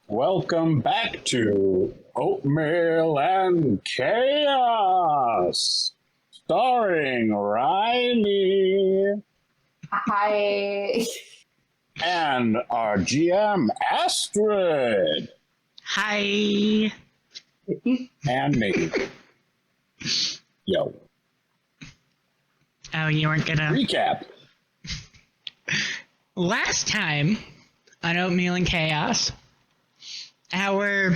Welcome back to Oatmeal and Chaos, starring Riley Hi. and our GM Astrid Hi. and me. Yo, Oh, you weren't gonna. recap. Last time on Oatmeal and Chaos, I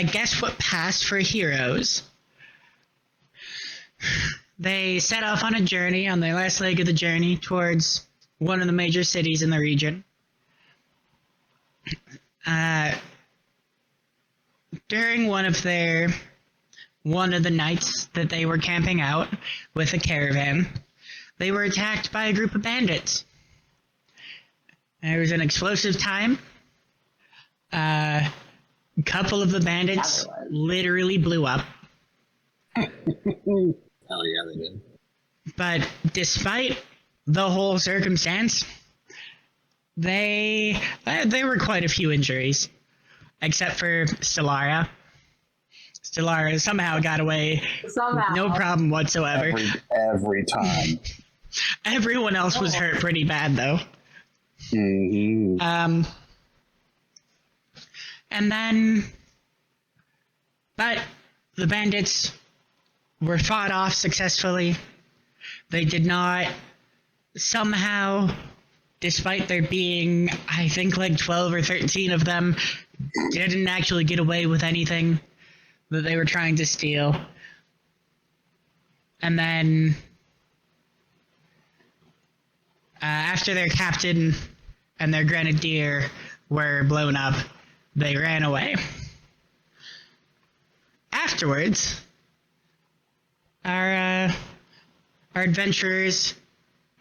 guess what passed for heroes, they set off on a journey, on their last leg of the journey, towards one of the major cities in the region. During one of the nights that they were camping out with a caravan, they were attacked by a group of bandits. There was an explosive time. A couple of the bandits literally blew up. Hell yeah, they did. But despite the whole circumstance, there were quite a few injuries, except for Stellaria. Stellaria somehow got away, no problem whatsoever. Every time. Everyone else was hurt pretty bad, though. Mm-hmm. And then, but the bandits were fought off successfully. They did not somehow, despite there being, I think, like 12 or 13 of them, didn't actually get away with anything that they were trying to steal. And then, after their captain and their grenadier were blown up, they ran away. Afterwards, our adventurers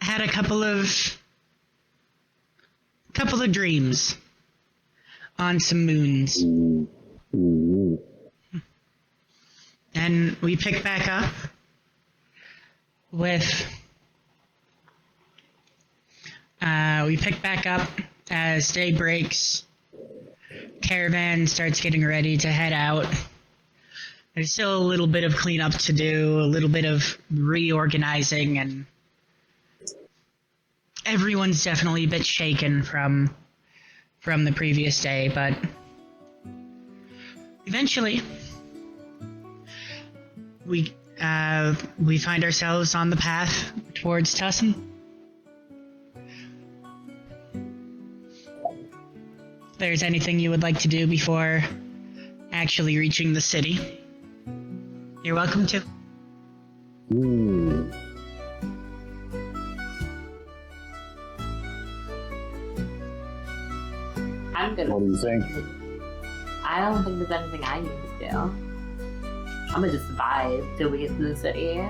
had a couple of dreams on some moons. Ooh. And we pick back up with as day breaks. Caravan starts getting ready to head out. There's still a little bit of cleanup to do, a little bit of reorganizing, and everyone's definitely a bit shaken from the previous day, but eventually we find ourselves on the path towards Tussin. If there's anything you would like to do before actually reaching the city, you're welcome to. Ooh. I'm gonna. What do you think? I don't think there's anything I need to do. I'm gonna just survive till we get to the city.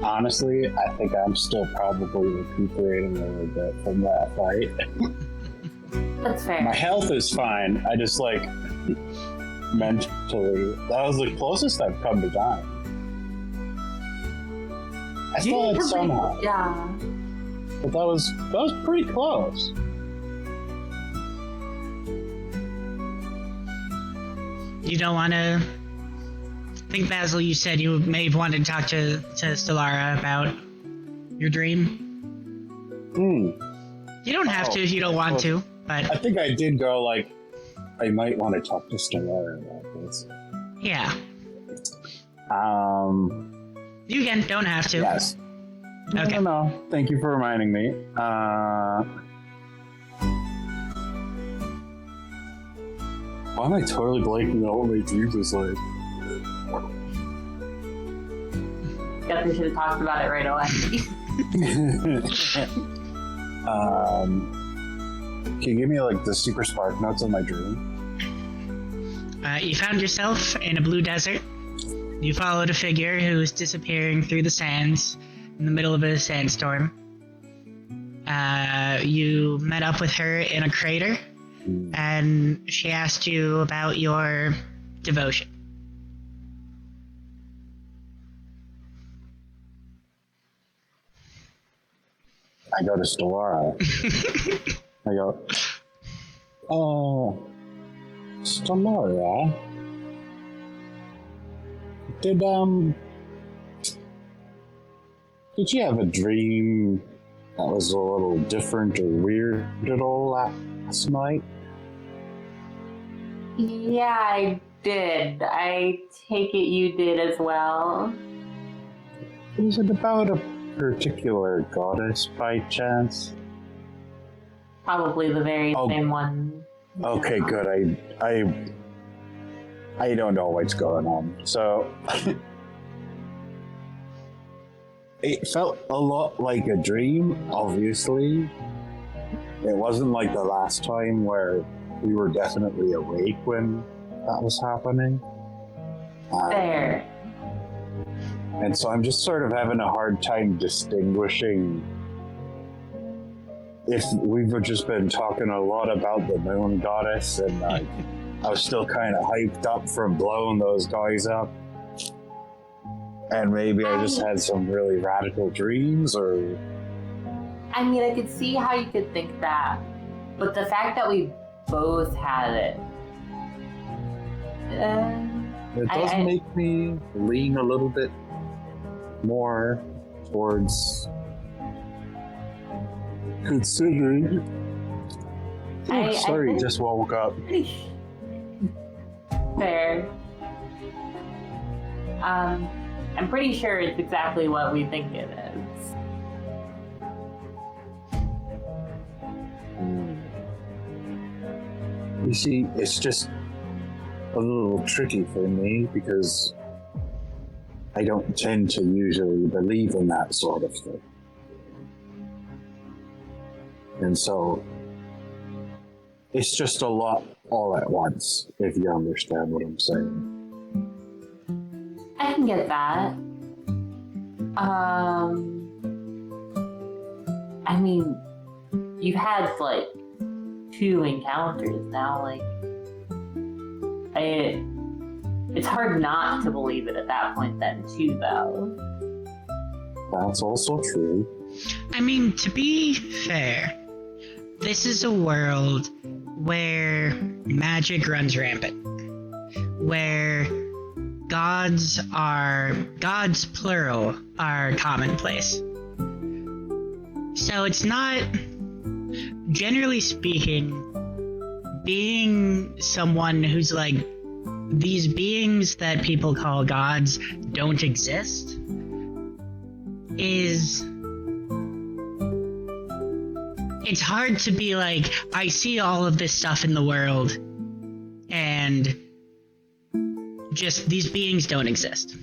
Honestly, I think I'm still probably recuperating a little bit from that fight. That's fair. My health is fine. I just mentally, that was the closest I've come to dying. I still had somehow, Yeah. but that was pretty close. You don't want to... I think, Basil, you said you may have wanted to talk to Stellara about your dream. You don't have to if you don't want to, but... I think I did go, I might want to talk to Stellara about this. Yeah. You again don't have to. Yes. Okay. No. Thank you for reminding me. Why am I totally blanking on what my dream was like? Guess we should have talked about it right away. Can you give me the super spark notes of my dream? You found yourself in a blue desert. You followed a figure who was disappearing through the sands in the middle of a sandstorm. You met up with her in a crater, and she asked you about your devotion. I go to Stellara. I go, Stamara, did you have a dream that was a little different or weird at all last night? Yeah, I did. I take it you did as well. Was it about a particular goddess by chance? Probably the very same one. Okay, good. I don't know what's going on. So it felt a lot like a dream, obviously. It wasn't like the last time where we were definitely awake when that was happening. Fair. And so I'm just sort of having a hard time distinguishing if we've just been talking a lot about the moon goddess and I was still kind of hyped up from blowing those guys up. And maybe I just had some really radical dreams, or... I mean, I could see how you could think that, but the fact that we both had it... it does make me lean a little bit more towards considering... sorry, just woke up. Fair. I'm pretty sure it's exactly what we think it is. You see, it's just a little tricky for me because I don't tend to usually believe in that sort of thing. And so it's just a lot all at once, if you understand what I'm saying. I can get that. I mean, you've had like 2 encounters now, like it's hard not to believe it at that point then too, though. That's also true. I mean, to be fair, this is a world where magic runs rampant, where gods plural are commonplace. So it's not, generally speaking, being someone who's like, these beings that people call gods don't exist is... It's hard to be like, I see all of this stuff in the world, and just these beings don't exist.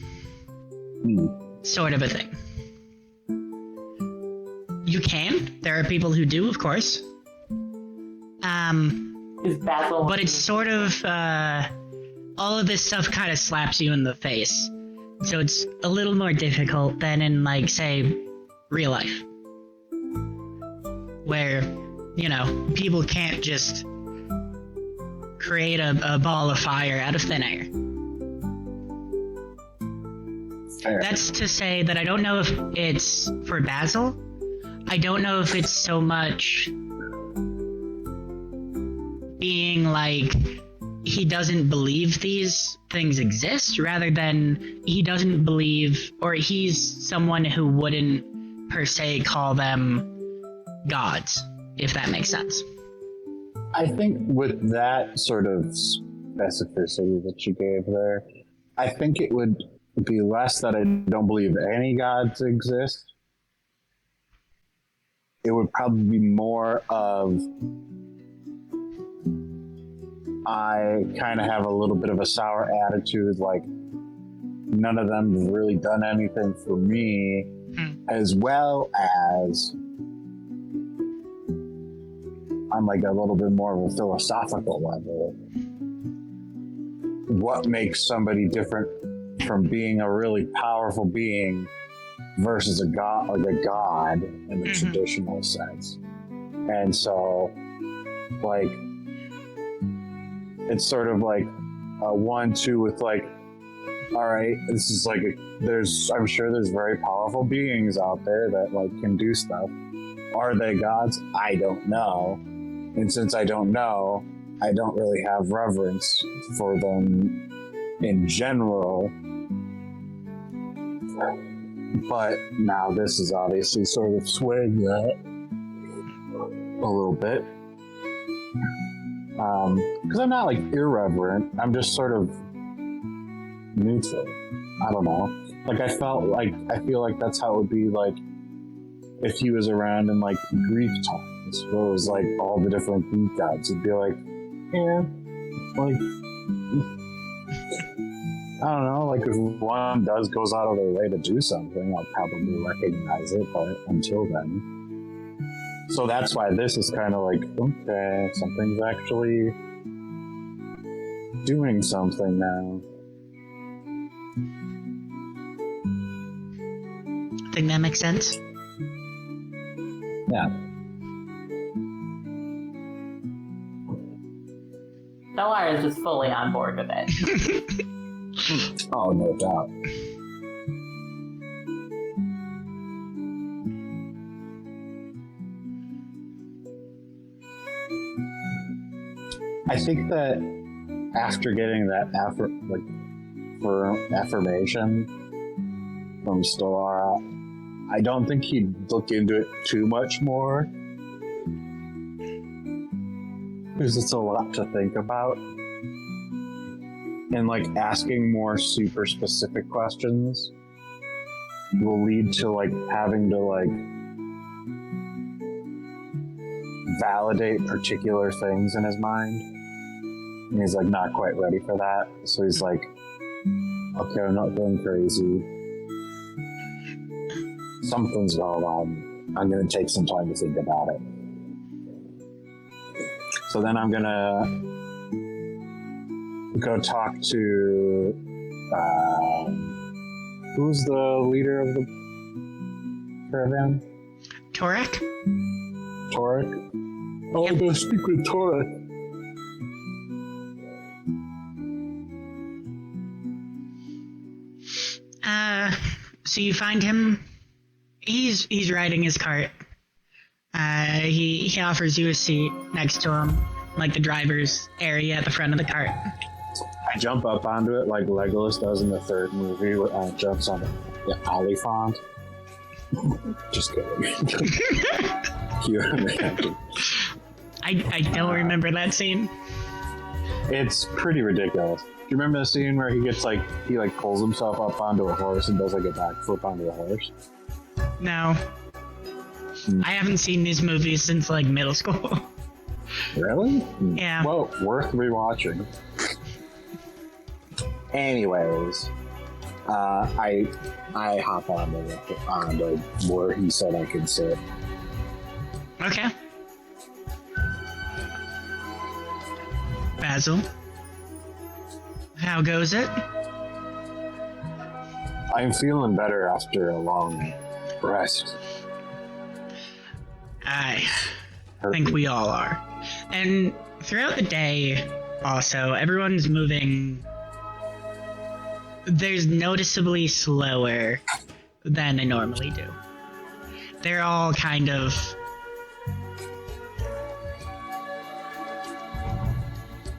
Sort of a thing. You can. There are people who do, of course. But it's sort of, all of this stuff kind of slaps you in the face. So it's a little more difficult than in, like, say, real life. Where, you know, people can't just create a ball of fire out of thin air. Fair. That's to say that I don't know if it's for Basil. I don't know if it's so much being like he doesn't believe these things exist, rather than he doesn't believe, or he's someone who wouldn't per se call them gods, if that makes sense. I think with that sort of specificity that you gave there, I think it would be less that I don't believe any gods exist. It would probably be more of I kind of have a little bit of a sour attitude, like none of them have really done anything for me, as well as on like a little bit more of a philosophical level. What makes somebody different from being a really powerful being versus a god, like a god in the traditional sense? And so, like, it's sort of like a 1-2 with like, all right, this is like I'm sure there's very powerful beings out there that like can do stuff. Are they gods? I don't know. And since I don't know, I don't really have reverence for them in general. But now this is obviously sort of swaying that a little bit. Because I'm not like irreverent, I'm just sort of neutral. I don't know. Like I feel like that's how it would be like if he was around in like Greek times, where it was like all the different Greek gods. It'd be like, yeah, like I don't know, like if one goes out of their way to do something, I'll probably recognize it, but until then. So that's why this is kind of like, okay, something's actually doing something now. I think that makes sense. Yeah. Stellar is just fully on board with it. Oh, no doubt. I think that after getting that affirmation from Stellara, I don't think he'd look into it too much more. Because it's a lot to think about. And like asking more super specific questions will lead to like having to like validate particular things in his mind. And he's like not quite ready for that. So he's like, okay, I'm not going crazy. Something's going on. I'm going to take some time to think about it. So then I'm going to go talk to who's the leader of the caravan? Torek? Torek? Oh, I'm going to speak with Torek. So you find him. He's riding his cart. He offers you a seat next to him, like the driver's area at the front of the cart. I jump up onto it like Legolas does in the third movie, where jumps on the Oliphant. Just kidding. I don't remember that scene. It's pretty ridiculous. Do you remember the scene where he pulls himself up onto a horse and does like a backflip onto the horse? No. I haven't seen these movies since like middle school. Really? Yeah. Well, worth rewatching. Anyways, I hop onto where he said I could sit. Okay. Basil, how goes it? I'm feeling better after a long rest. I think we all are. And throughout the day, also, everyone's moving. There's noticeably slower than they normally do. They're all kind of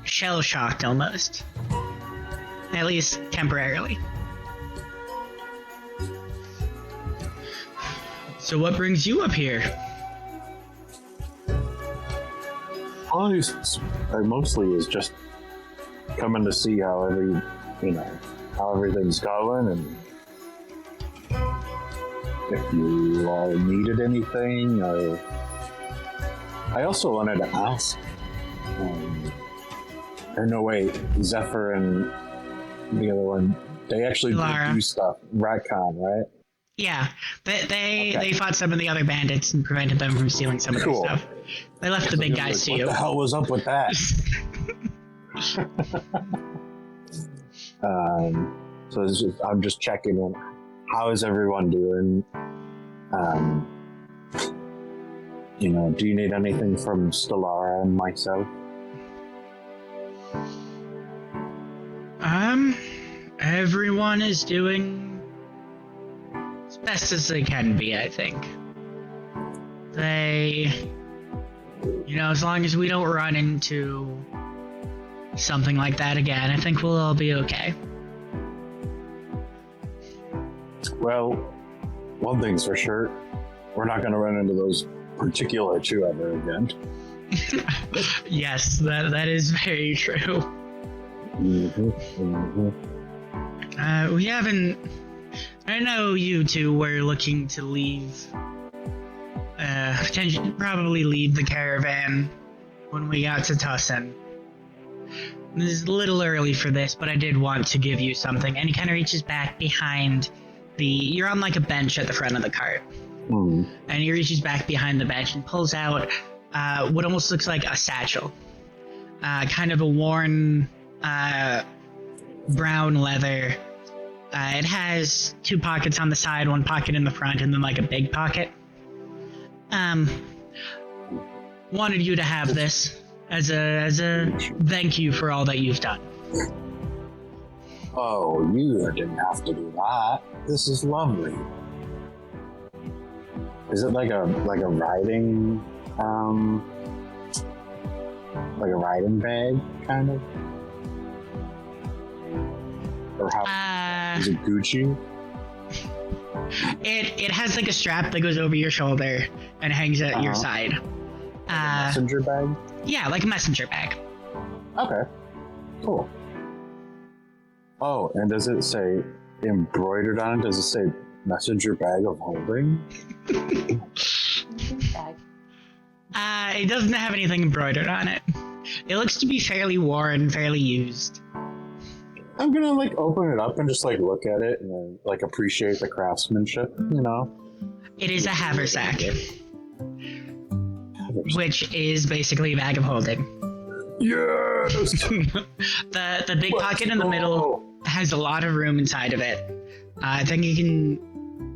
shell-shocked almost. At least temporarily. So what brings you up here? I mostly is just coming to see how everything's going, and if you all needed anything. I also wanted to ask. Zephyr and the other one, they actually did do stuff. Ratcon, right? Yeah, they fought some of the other bandits and prevented them from stealing some of their stuff. They left the big guys to you. What the hell was up with that? So I'm just checking in. How is everyone doing? Do you need anything from Stellara and myself? Everyone is doing as best as they can be, I think. They, as long as we don't run into something like that again, I think we'll all be okay. Well, one thing's for sure, we're not going to run into those particular two ever again. Yes, that is very true. We haven't. I know you two were looking to leave. Probably leave the caravan when we got to Tussin. This is a little early for this, but I did want to give you something. And he kind of reaches back behind you're on like a bench at the front of the cart. And he reaches back behind the bench and pulls out what almost looks like a satchel. Kind of a worn brown leather. It has 2 pockets on the side, 1 pocket in the front, and then like a big pocket. Wanted you to have this as a thank you for all that you've done. Oh, you didn't have to do that. This is lovely. Is it like a riding bag kind of? Or how is it Gucci? It has like a strap that goes over your shoulder and hangs at your side. Like a messenger bag? Yeah, like a messenger bag. Okay. Cool. Oh, and does it say embroidered on it? Does it say messenger bag of holding? It doesn't have anything embroidered on it. It looks to be fairly worn, fairly used. I'm gonna like open it up and just like look at it and like appreciate the craftsmanship, you know? It is a haversack, which is basically a bag of holding. Yes! the big pocket in the middle has a lot of room inside of it. I think you can...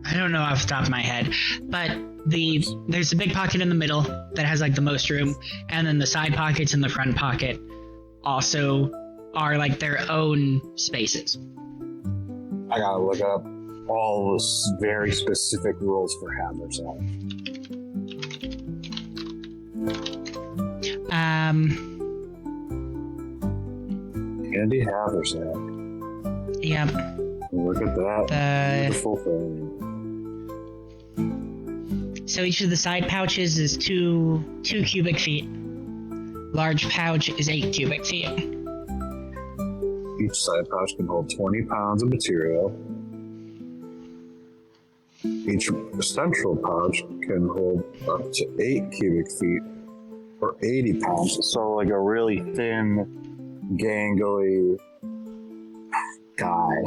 I don't know off the top of my head, but there's a big pocket in the middle that has like the most room, and then the side pockets and the front pocket also are like their own spaces. I gotta look up all those very specific rules for haversack. Handy haversack. Yep. Look at that. Beautiful thing. So each of the side pouches is 2 cubic feet. Large pouch is 8 cubic feet. Each side pouch can hold 20 pounds of material. Each central pouch can hold up to 8 cubic feet or 80 pounds. So like a really thin, gangly guy.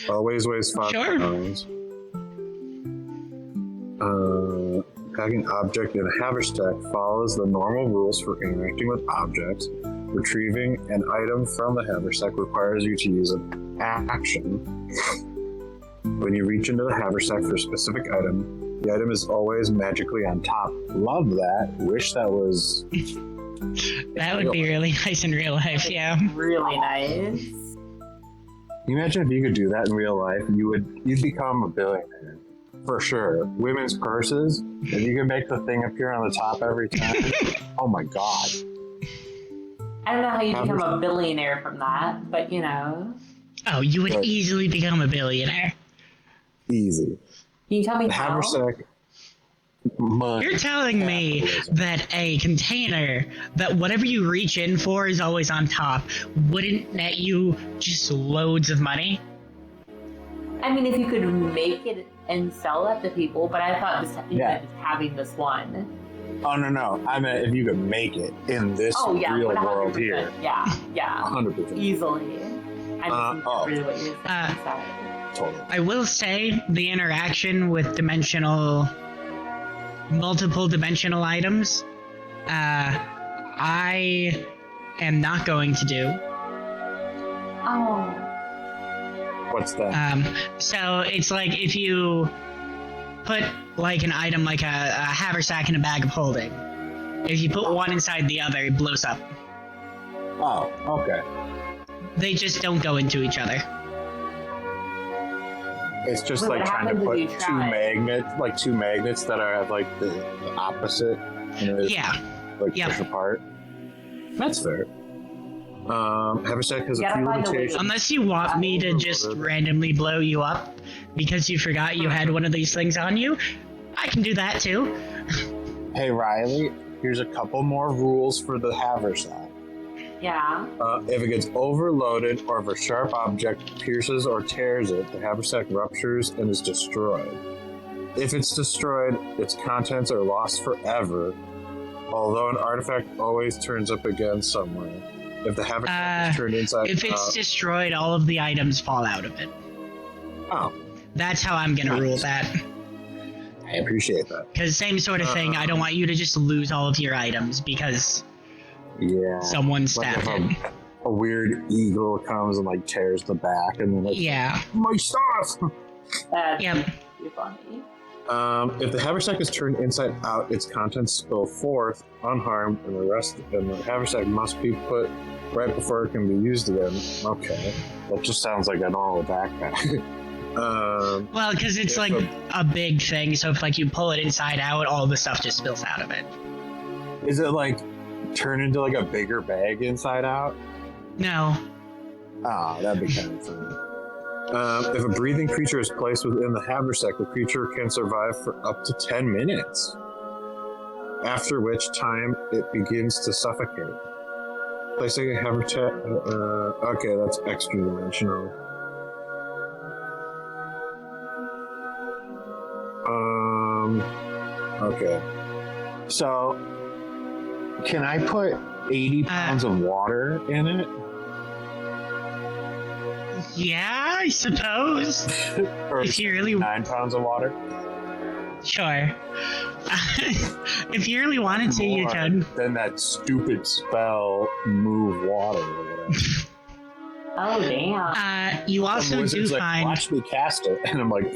Always weighs 5 pounds. Packing object in a haversack follows the normal rules for interacting with objects. Retrieving an item from the haversack requires you to use an action. When you reach into the haversack for a specific item, the item is always magically on top. Love that. Wish that was... That would be really nice in real life, yeah. Really nice. Can you imagine if you could do that in real life? You'd become a billionaire. For sure. Women's purses, if you could make the thing appear on the top every time. Oh my god. I don't know how you become a billionaire from that, but you know. Oh, you would easily become a billionaire. Easy. Can you tell me how? Haversack. Money. You're telling me that a container that whatever you reach in for is always on top wouldn't net you just loads of money? I mean, if you could make it and sell it to people, but I thought just having this one. Oh, no. I meant if you could make it in this real world here. Yeah. 100%. Easily. I just really what you're saying. Totally. I will say the interaction with multiple dimensional items, I am not going to do. Oh. What's that? So it's like if you put like an item like a haversack in a bag of holding, if you put one inside the other, it blows up. Oh, okay. They just don't go into each other. It's just like trying to put two magnets that are like the opposite. Yeah. like Yep. push apart. That's fair. Haversack has You a gotta few find a way limitations. Unless you want me to just randomly blow you up because you forgot you had one of these things on you, I can do that too. Hey Riley, here's a couple more rules for the Haversack. Yeah. If it gets overloaded or if a sharp object pierces or tears it, the Haversack ruptures and is destroyed. If it's destroyed, its contents are lost forever, although an artifact always turns up again somewhere. If the Haversack is turned inside If it's out... destroyed, all of the items fall out of it. Oh, That's how I'm gonna rule that. I appreciate that. Because same sort of thing, I don't want you to just lose all of your items because Yeah. someone Like stabbed if it. a weird eagle comes and like tears the back and then like, Yeah. my stuff! That's Yep. pretty funny. If the Haversack is turned inside out, its contents spill forth unharmed, and the Haversack must be put right before it can be used again. Okay, that just sounds like a normal backpack. Well, because it's If like a big thing, so if like you pull it inside out, all the stuff just spills out of it. Is it like turn into like a bigger bag inside out? No. Ah, that'd be kind of funny. If a breathing creature is placed within the Haversack, the creature can survive for up to 10 minutes, after which time it begins to suffocate. Placing a Haversack... okay, that's extra dimensional. Okay. So, can I put 80 pounds of water in it? Yeah, I suppose. Or If you really- 9 pounds of water? Sure. If you really wanted to, you More could. than that stupid spell, move water or whatever. Oh, damn. You Some also do wizard's like, find watch me cast it. And I'm like,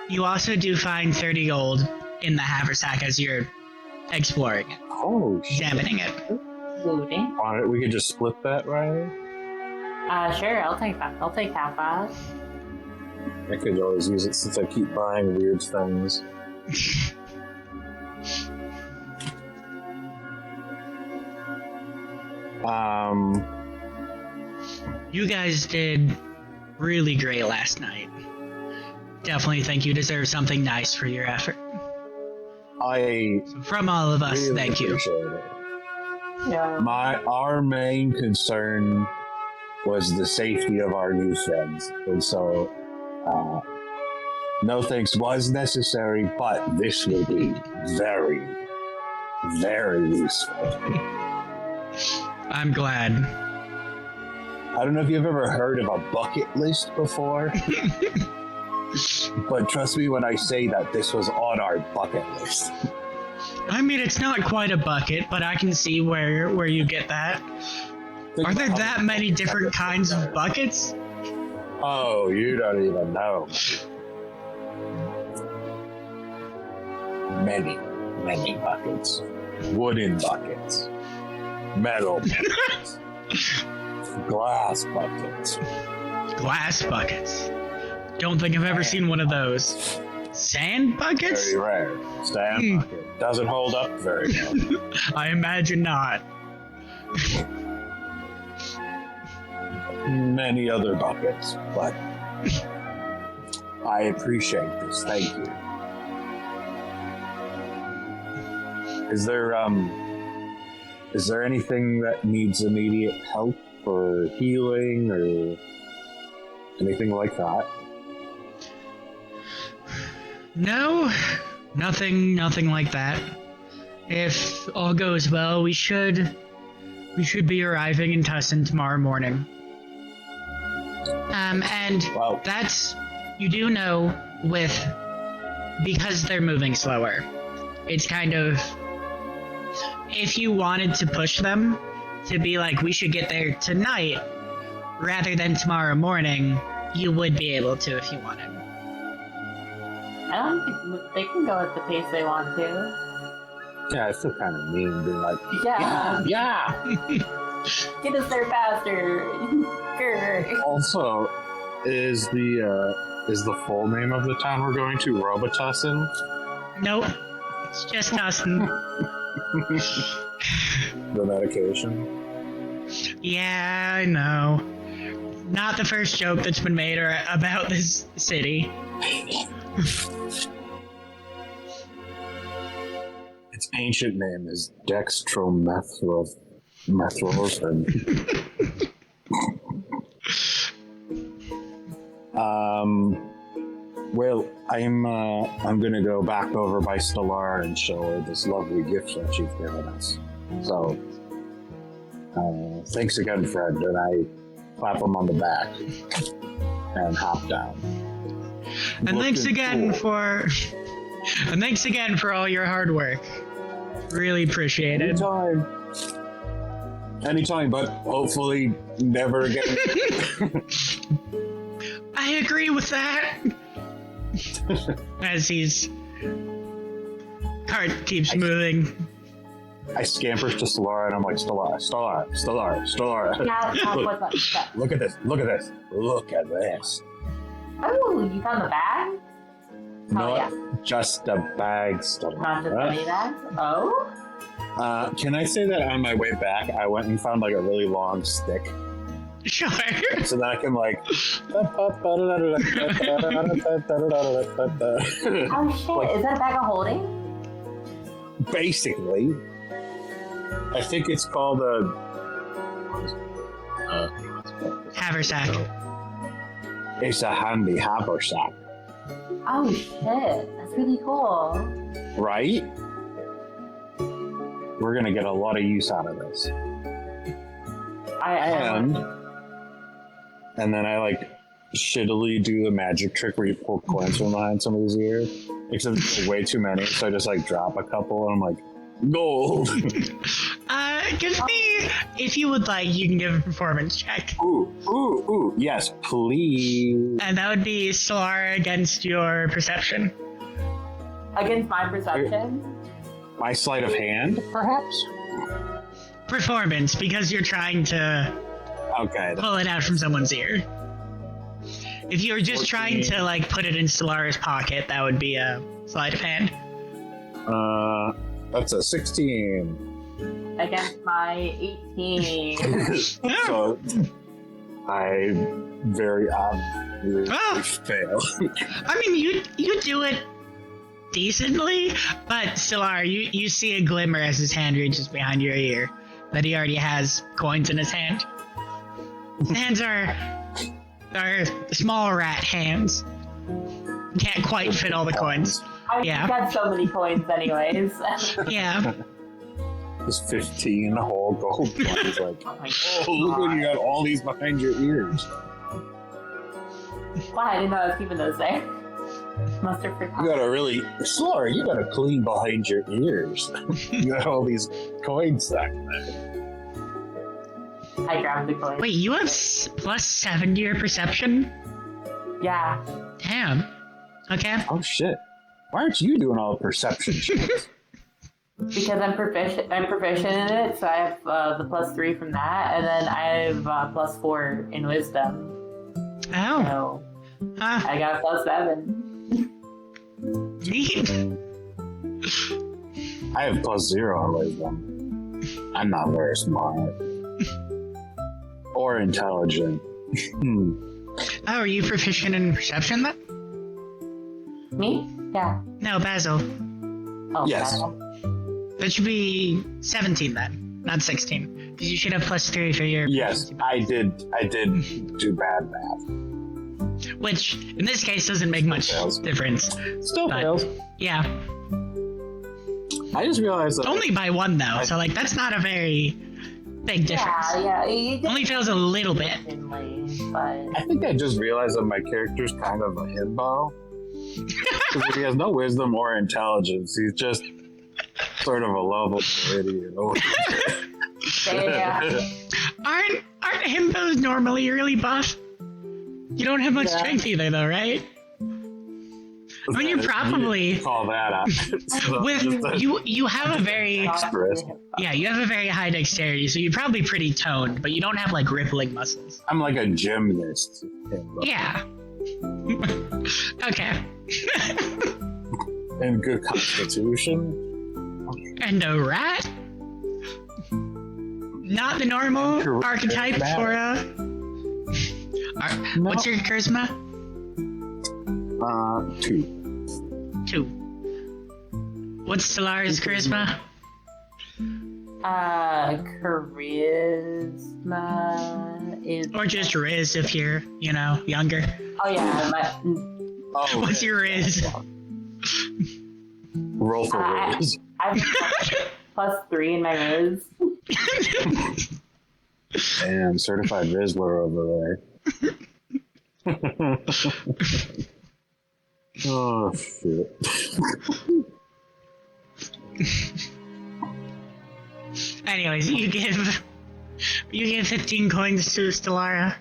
you also do find 30 gold in the haversack as you're exploring it, oh, shit. examining it. Looting. On it, we could just split that, right? Sure, I'll take that. I'll take half that. I could always use it since I keep buying weird things. You guys did really great last night. Definitely think you deserve something nice for your effort. I From all of us, really thank you. appreciate it. Yeah. Our main concern was the safety of our new friends, and so no thanks was necessary, but this will be very, very useful. I'm glad. I don't know if you've ever heard of a bucket list before, but trust me when I say that this was on our bucket list. I mean, it's not quite a bucket, but I can see where you get that. Think Are there about how that many many buckets different there kinds are. of buckets? Oh, you don't even know. Many, many buckets. Wooden buckets. Metal buckets. Glass buckets. Glass buckets. Don't think I've ever seen one of those. Sand buckets? Very rare. Stand bucket. Doesn't hold up very well. I imagine not. Many other buckets, but I appreciate this. Thank you. Is there anything that needs immediate help or healing or anything like that? No, nothing like that. If all goes well, we should be arriving in Tussin tomorrow morning. And Wow. that's, you do know, because they're moving slower, it's kind of, if you wanted to push them to be like, we should get there tonight rather than tomorrow morning, you would be able to if you wanted. I don't think they can go at the pace they want to. Yeah, I feel kind of mean being like, Yeah. yeah. Get us there faster. Grr. Also, is the full name of the town we're going to Robitussin? Nope. It's just us. And, The medication. yeah, I know. Not the first joke that's been made about this city. Its ancient name is dextromethorphan. Well, I'm gonna go back over by Stellar and show her this lovely gift that she's given us. So, thanks again, friend, and I clap him on the back and hop down. And thanks Looking again cool. and thanks again for all your hard work. Really appreciate it. Anytime, but hopefully never again. I agree with that. As his cart keeps moving. I scamper to Stellar and I'm like, Stellar. Yeah, what's up? Step. Look at this. Look at this. Look at this. Oh, you found the bag? Not yeah. just a bag, Stellar. Not just any bags? Oh? Can I say that on my way back, I went and found like a really long stick Sure. so that I can like. Oh shit, Like- is that a bag of holding? Basically, I think it's called a. Haversack. It's a handy haversack, Oh shit, that's really cool. right? We're gonna get a lot of use out of this. And then I like shittily do the magic trick where you pull coins from behind somebody's ear. Except it's way too many, so I just like drop a couple and I'm like, gold. Give me, if you would like, you can give a performance check. Ooh, yes, please. And that would be Solar against your perception. Against my perception? My sleight of hand, perhaps? Performance, because you're trying to Okay. pull it out from someone's ear. If you were just 14. trying to like put it in Solar's pocket, that would be a sleight of hand. That's a 16. Against my 18. So I very obviously Oh. fail. I mean, you do it decently, but Solar, you see a glimmer as his hand reaches behind your ear that he already has coins in his hand. His hands are small rat hands. Can't quite fit all the coins. I've Yeah. got so many coins anyways. Yeah. It's 15 whole gold coins. Like, Oh my oh, look what you got all these behind your ears. Wow, I didn't know I was keeping those there. Must have You forgotten. gotta really, Slaughter, you gotta clean behind your ears. You got all these coins stacked there. I grabbed the coin. Wait, you have +7 to your perception? Yeah. Damn. Okay. Oh shit. Why aren't you doing all the perception checks? Because I'm proficient in it, so I have the +3 from that, and then I have +4 in wisdom. Oh. So Huh. I got a +7. Neat. I have +0 on wisdom. I'm not very smart. Or intelligent. Oh, are you proficient in perception then? Me? Yeah. No, Basil. Oh, Yes. that's- That should be 17 then, not 16. Because you should have +3 for your Yes, proficiency. I did do bad math. Which, in this case, doesn't make much Fails. difference. Still But- fails. Yeah. I just realized that Only by 1, though, so, like, that's not a very big difference. Yeah, you did Only fails a little bit. proficiently, but I think I just realized that my character's kind of a himbo. Because he has no wisdom or intelligence. He's just sort of a lovable idiot. yeah. Aren't himbos normally really buff? You don't have much Yeah. strength either, though, right? I mean, you're probably- call that out. So With just a- you have a very Express. yeah, you have a very high dexterity, so you're probably pretty toned, but you don't have like rippling muscles. I'm like a gymnast. Himbo. Yeah. Okay. And good constitution. And a rat? Not the normal archetype for a... What's your charisma? 2. 2. What's Solara's charisma? Charisma is... Or just Riz if you're, younger. Oh, yeah. What's your Riz? Roll for Riz. I'm +3 in my Riz. And certified Rizzler over there. Oh, shit. Anyways, you give 15 coins to Stellara.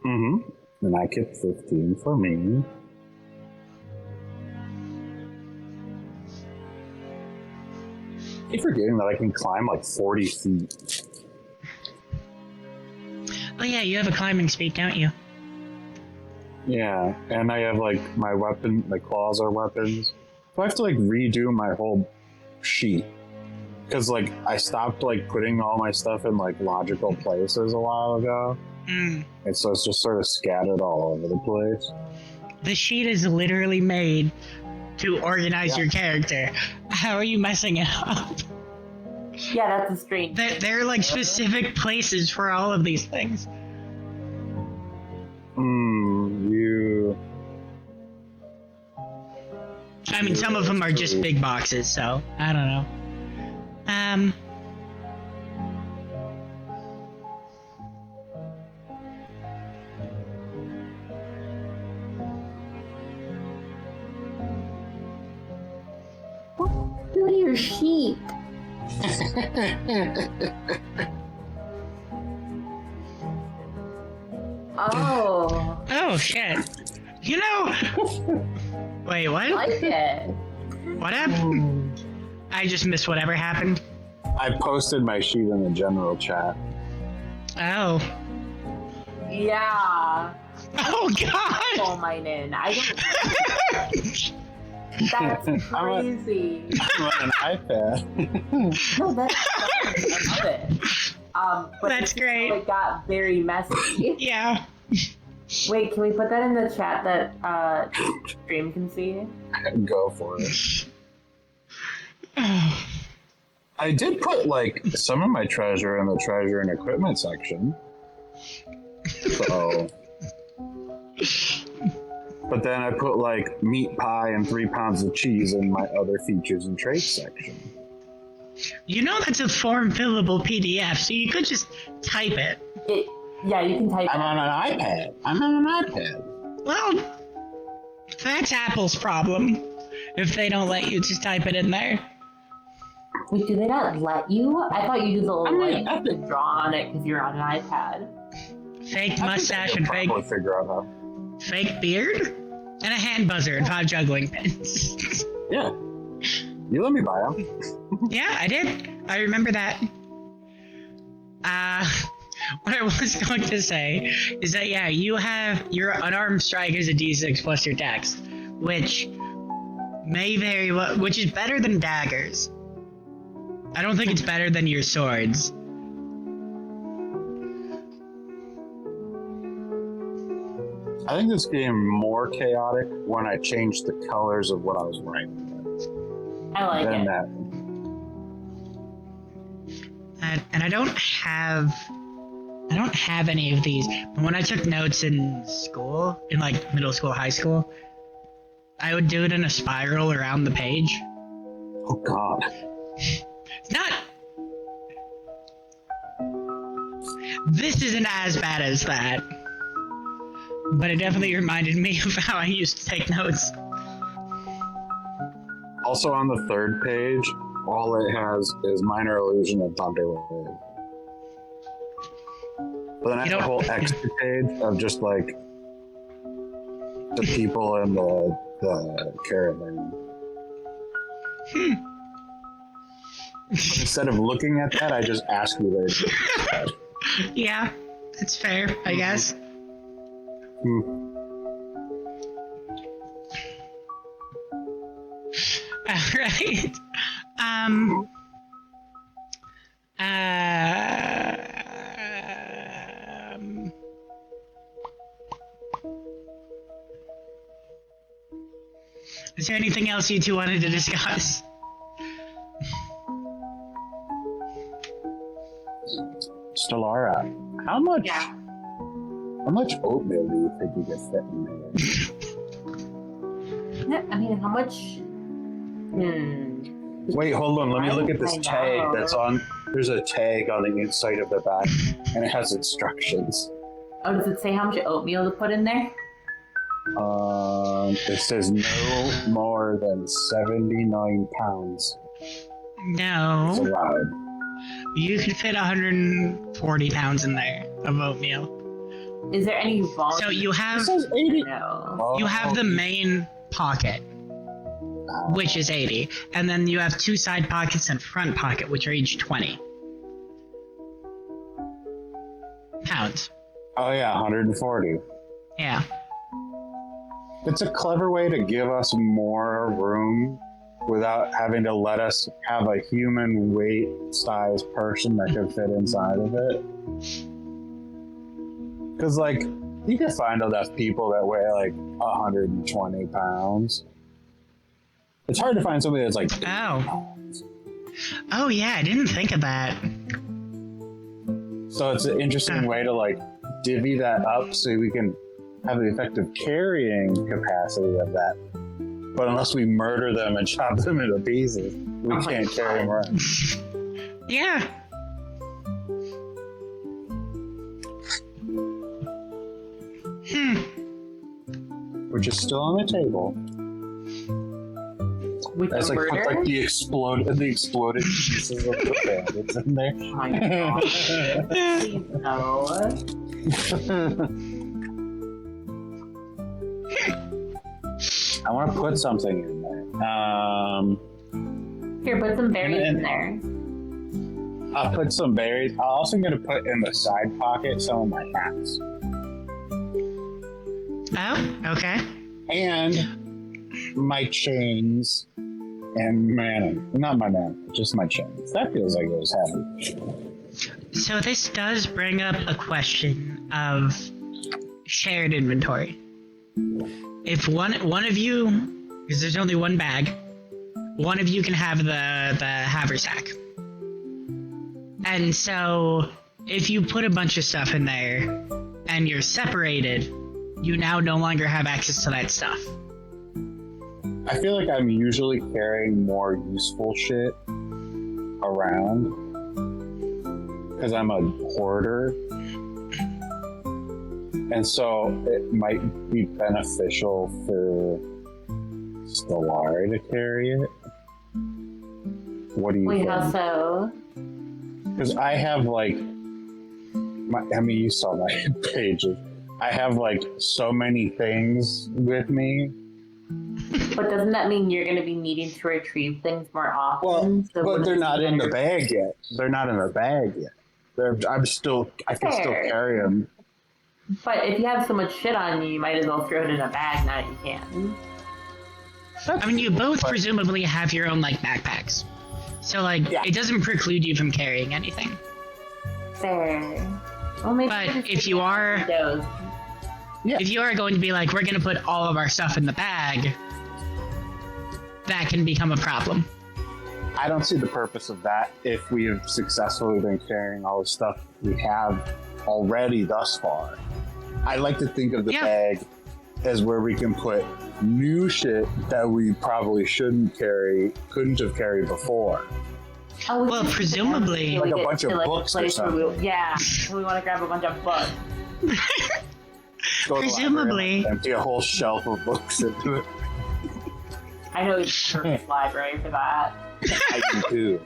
Mm-hmm. And I kept 15 for me. I keep forgetting that I can climb like 40 feet. Oh yeah, you have a climbing speed, don't you? Yeah, and I have like my claws are weapons. So I have to like redo my whole sheet. Because like I stopped like putting all my stuff in like logical places a while ago. And so it's just sort of scattered all over the place. The sheet is literally made to organize your character. How are you messing it up? Yeah, that's a strange. There are like specific places for all of these things. I mean, some of them are just big boxes, so I don't know. Look at your sheep. Oh. Oh shit. Wait, what? I like it. What happened? I just missed whatever happened. I posted my sheet in the general chat. Oh. Yeah. Oh god! Coal mine in. I don't. That's crazy. I'm on an iPad. No, that's I love it. But That's great. It got very messy. Yeah. Wait, can we put that in the chat that Stream can see? Go for it. I did put like some of my treasure in the treasure and equipment section. So, but then I put like meat pie and 3 pounds of cheese in my other features and traits section. That's a form fillable PDF, so you could just type it. Yeah, you can type. I'm on an iPad. Well, that's Apple's problem. If they don't let you just type it in there. Wait, do they not let you? I thought you used a little light to think- draw on it because you're on an iPad. Fake mustache and fake Figure out how. fake beard? And a hand buzzer and 5 juggling pins. Yeah. You let me buy them. Yeah, I did. I remember that. What I was going to say is that, yeah, your unarmed strike is a d6 plus your dex, which may very well, which is better than daggers. I don't think it's better than your swords. I think this game more chaotic when I changed the colors of what I was writing. I like Than it. that. And I don't have any of these. But when I took notes in school, in like middle school, high school, I would do it in a spiral around the page. Oh God. It's not. This isn't as bad as that. But it definitely reminded me of how I used to take notes. Also on the 3rd page, all it has is minor illusion of Thunderwave. But then I have a whole extra page of just like the people in the caravan. But instead of looking at that, I just ask you later. Yeah, that's fair, I guess. Alright. Is there anything else you two wanted to discuss? Stellara, how much Yeah. oatmeal do you think you could fit in there? I mean, how much? Wait, hold on. Let me look at this I tag know. that's on. There's a tag on the inside of the bag, and it has instructions. Oh, does it say how much oatmeal to put in there? It says no more than 79 pounds is No. allowed. You can fit 140 pounds in there of oatmeal. Is there any volume? So you It have says 80. No. Oh, you have the main pocket, which is 80, and then you have two side pockets and front pocket, which are each 20 pounds. Oh yeah, 140. Yeah. It's a clever way to give us more room without having to let us have a human weight size person that can fit inside of it. Because, like, you can find enough people that weigh like 120 pounds. It's hard to find somebody that's like 80 Oh. pounds. Oh yeah, I didn't think of that. So it's an interesting way to like divvy that up so we can have the effective carrying capacity of that. But unless we murder them and chop them into pieces, we Oh my can't carry them around. Yeah. Which is still on the table. With That's the like put murder? like the exploded pieces of the bandits in there. Oh my god. Please no. I want to put something in there. Here, put some berries in there. I'll put some berries. I'm also going to put in the side pocket some of my hats. Oh, okay. And my chains and not my man, just my chains. That feels like it was heavy. So this does bring up a question of shared inventory. If one of you, because there's only one bag, one of you can have the haversack. And so if you put a bunch of stuff in there and you're separated, you now no longer have access to that stuff. I feel like I'm usually carrying more useful shit around because I'm a hoarder. And so it might be beneficial for Stellar to carry it. What do you Wait, think? how so? Because I have like, you saw my pages. I have like so many things with me. But doesn't that mean you're going to be needing to retrieve things more often? Well, So but wouldn't they're it not be in the better- bag yet. They're not in the bag yet. I can still Fair. carry them. But if you have so much shit on you, you might as well throw it in a bag now that you can. I mean, you both presumably have your own, like, backpacks. So, like, Yeah. it doesn't preclude you from carrying anything. Fair. Well, maybe But we'll just if take you it out are- of those. If you are going to be like, we're going to put all of our stuff in the bag, that can become a problem. I don't see the purpose of that if we have successfully been carrying all the stuff we have already thus far. I like to think of the Yeah. bag as where we can put new shit that we probably couldn't have carried before. Oh, we Well, should put presumably- them Like a get bunch to, of like, a books or place where something. yeah, we want to grab a bunch of books. Go to the Presumably. library and empty a whole shelf of books into it. I know it's a perfect library for that. I do too.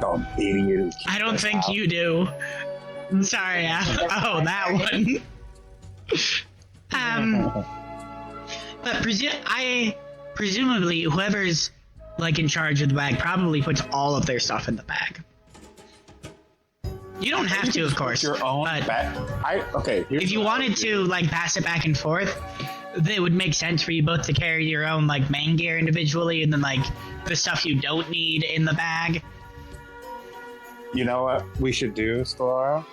Dumb idiot. who keeps I don't us think out. you do. I'm sorry, Al. Oh, that one. But presumably whoever's like in charge of the bag probably puts all of their stuff in the bag. You don't have to, of course. Your own but bag. Okay. if you wanted to like pass it back and forth, it would make sense for you both to carry your own like main gear individually, and then like the stuff you don't need in the bag. You know what we should do, Stallara?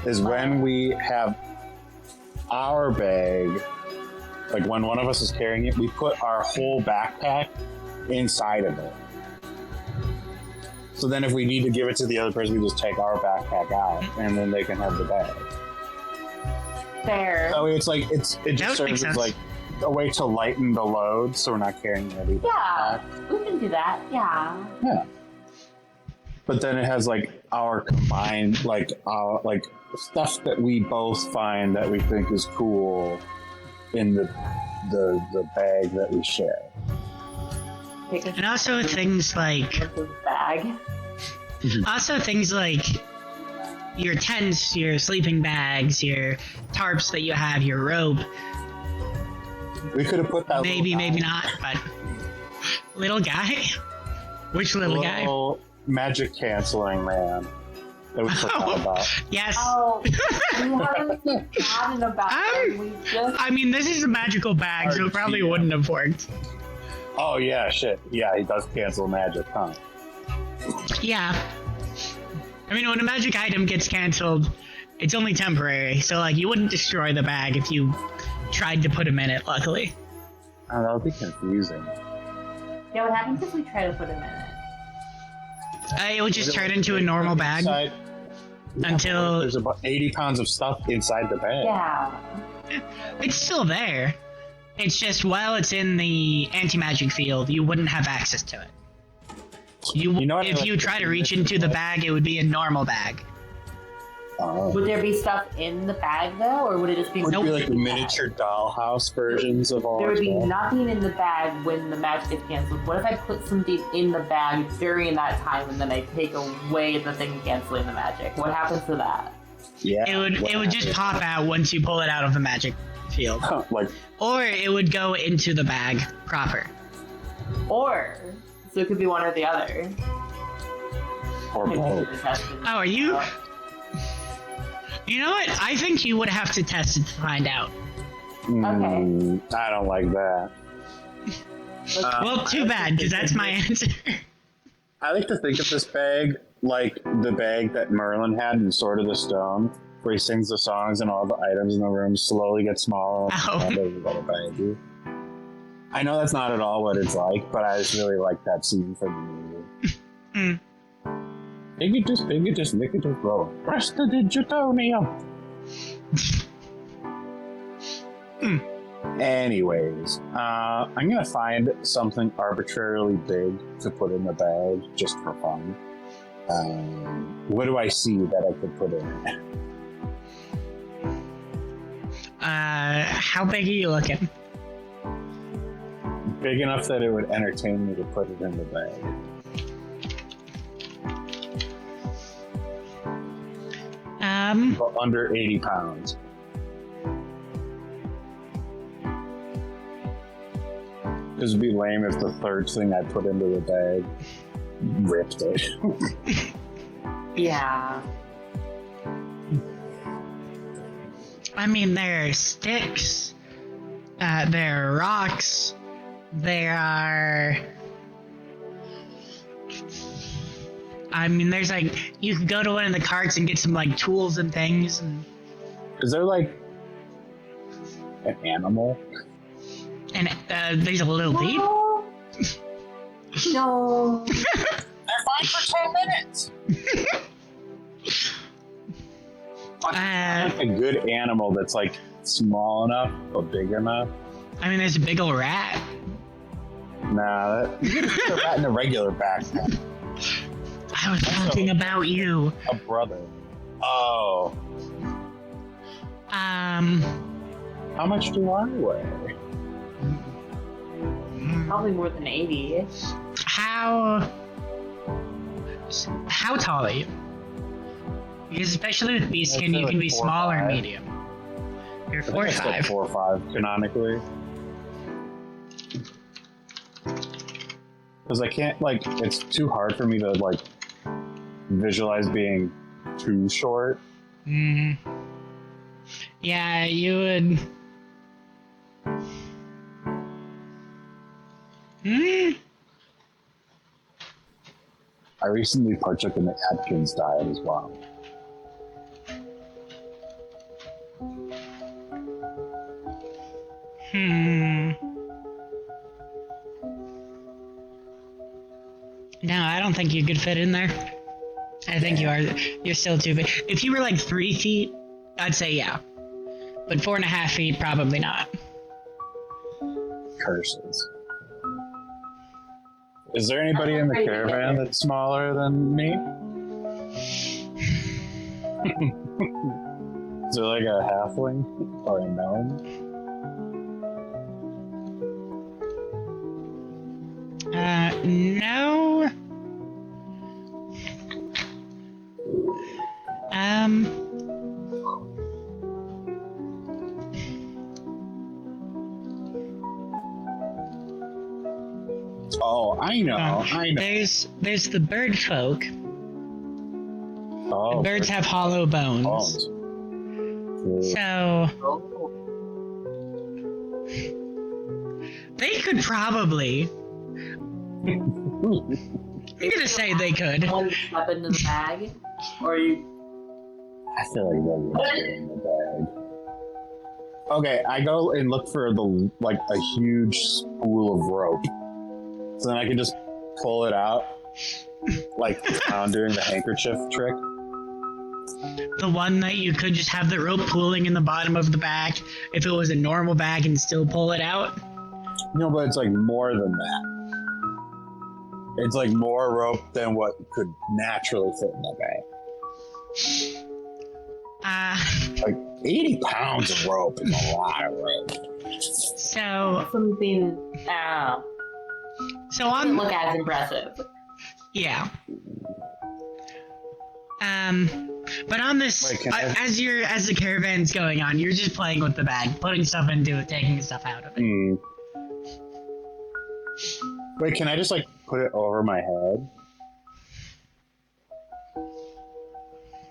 Is when we have our bag, like when one of us is carrying it, we put our whole backpack inside of it. So then if we need to give it to the other person, we just take our backpack out and then they can have the bag. Fair. So it's like, it That just would make serves as sense. like a way to lighten the load so we're not carrying everything. Yeah, we can do that. Yeah. Yeah. But then it has like our combined, like stuff that we both find that we think is cool in the bag that we share. And also things like bag. Your tents, your sleeping bags, your tarps that you have, your rope. We could have put that. Maybe not, but little guy. Which little guy? Little magic canceling man that we forgot about. Yes. Oh, we haven't forgotten about it. We just. I mean, this is a magical bag, so it probably wouldn't have worked. Oh yeah, shit. Yeah, he does cancel magic, huh? Yeah. I mean, when a magic item gets canceled, it's only temporary, so like you wouldn't destroy the bag if you tried to put him in it, luckily. Oh, that would be confusing. Yeah, what happens if we try to put him in it? It would just turn into a normal bag until there's about 80 pounds of stuff inside the bag. Yeah. it's still there. It's just while it's in the anti-magic field, you wouldn't have access to it. You know what if you try to reach into the bag, it would be a normal bag. Oh. Would there be stuff in the bag though, or would it just be? Would it be like in the miniature dollhouse versions of all There our would be stuff? nothing in the bag when the magic gets canceled. What if I put something in the bag during that time and then I take away the thing canceling the magic? What happens to that? Yeah. It would just pop out once you pull it out of the magic field. like, Or it would go into the bag proper. Or so it could be one or the other. or both. Oh, are you? You know what? I think you would have to test it to find out. I don't like that. Well, too bad, because that's my answer. I like to think of this bag like the bag that Merlin had in Sword of the Stone, where he sings the songs and all the items in the room slowly get smaller. Oh. Baggy. I know that's not at all what it's like, but I just really like that scene from the movie. Piggy just, lick it just roll. Press the digitonium. Anyways, I'm gonna find something arbitrarily big to put in the bag just for fun. What do I see that I could put in it? How big are you looking? Big enough that it would entertain me to put it in the bag. But under 80 pounds. This would be lame if the third thing I put into the bag ripped it. Yeah. I mean, there are sticks, there are rocks, there are... I mean, there's like, you could go to one of the carts and get some like tools and things. And... Is there like an animal? And there's a little thief. No. They're fine for 10 minutes. Like a good animal that's like small enough or big enough. I mean, there's a big old rat. Nah, you can put a rat in a regular backpack. I was talking about you. A brother. Oh. How much do I weigh? Probably more than 80. How tall are you? Because especially with bee skin, I'd say you can like be 4'5". small or medium. You're I think it's like 4'5". 4 or 5 canonically. Because I can't, like, it's too hard for me to, like, visualize being too short. Yeah, you would. I recently partook in the Atkins diet as well. No, I don't think you could fit in there. I think you're still too big. If you were like 3 feet, I'd say yeah. But 4.5 feet, probably not. Curses. Is there anybody in the caravan that's smaller than me? Is there like a halfling or a gnome? No. Oh, I know. There's the bird folk. Oh, Birds have hollow bones. So they could probably. I'm gonna say they could. One step into the bag, or you. I feel like they're gonna get in the bag. Okay, I go and look for a huge spool of rope, so then I can just pull it out, like doing the handkerchief trick. The one that you could just have the rope pulling in the bottom of the bag if it was a normal bag and still pull it out. No, but it's like more than that. It's like more rope than what could naturally fit in that bag. Like 80 pounds of rope is a lot of rope. So Something. So Doesn't look as impressive. Yeah. But on this, Wait, as the caravan's going on, you're just playing with the bag, putting stuff into it, taking stuff out of it. Wait, can I just like put it over my head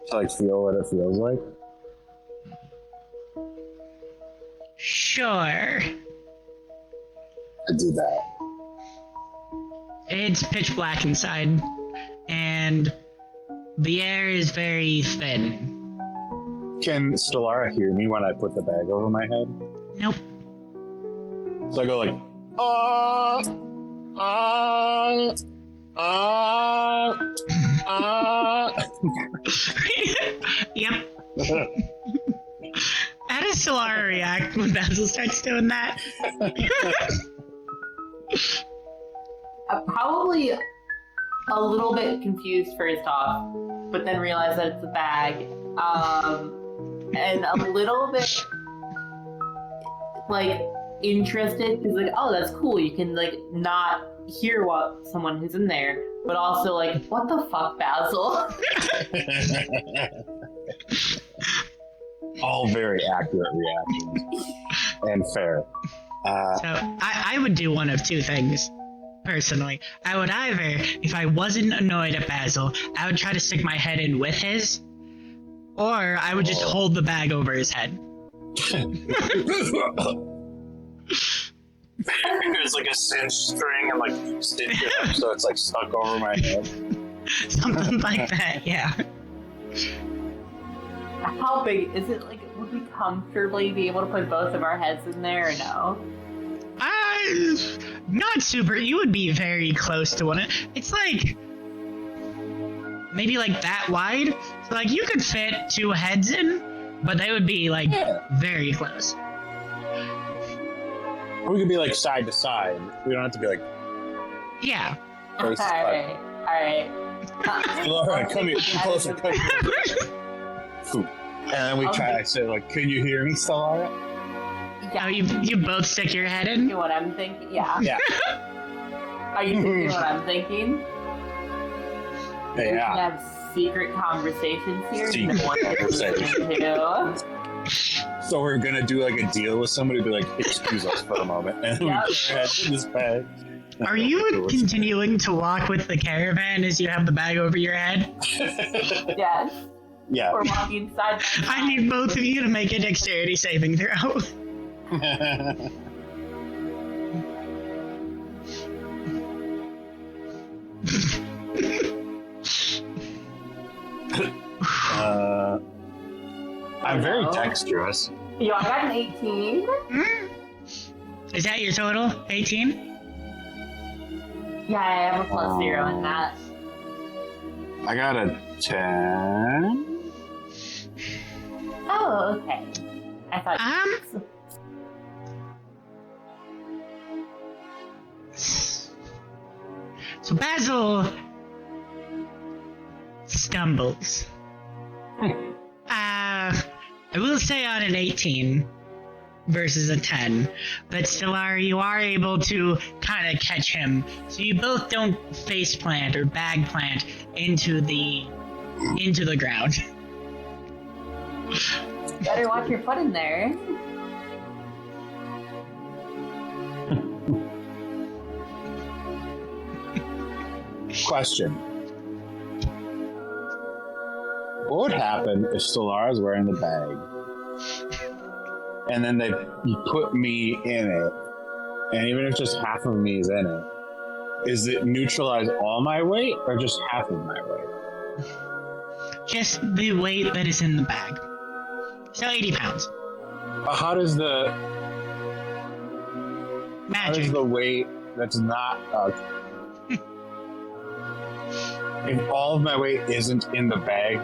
to like feel what it feels like? Sure. I do that. It's pitch black inside, and the air is very thin. Can Stellara hear me when I put the bag over my head? Nope. So I go like, Yep. How does Solara react when Basil starts doing that? Probably a little bit confused first off, but then realize that it's a bag, and a little bit like interested because like, oh, that's cool. You can like not hear what someone who's in there, but also like, what the fuck, Basil? All very accurate reactions and fair. So I would do one of two things. Personally, I would either, if I wasn't annoyed at Basil, I would try to stick my head in with his, or I would just hold the bag over his head. There's like a cinch string and like stitch it up so it's like stuck over my head. Something like that, yeah. How big is it? Like, would we comfortably be able to put both of our heads in there or no? Not super. You would be very close to one. It's like maybe like that wide. So like you could fit 2 heads in, but they would be like very close. We could be like side to side. We don't have to be like. Yeah. Face Alright. Laura, come here. Come closer. Come here. And then we try. I say like, can you hear me, Stellara? Yeah. Oh, you both stick your head in? You know what I'm thinking? Yeah. Yeah. Are you thinking what I'm thinking? We can Yeah. have secret conversations here. Secret No one can listen to. So we're gonna do like a deal with somebody, be like, excuse us for a moment, and we put our heads in this bag. Are you continuing to walk with the caravan as you have the bag over your head? Yes. Yeah. We're walking side by side. I need both of you to make a dexterity saving throw. I'm very know. dexterous. Yo, I got an 18. Is that your total? 18? Yeah, I have a plus 0 in that. I got a 10. Oh, okay. I thought. So Basil stumbles. I will say on an 18 versus a 10, but Stellar, you are able to kind of catch him, so you both don't face plant or bag plant into the ground. Better watch your foot in there. Question. What would happen if Stellara's wearing the bag and then you put me in it, and even if just half of me is in it, is it neutralize all my weight or just half of my weight? Just the weight that is in the bag. So 80 pounds. How does Magic. the weight that's not if all of my weight isn't in the bag,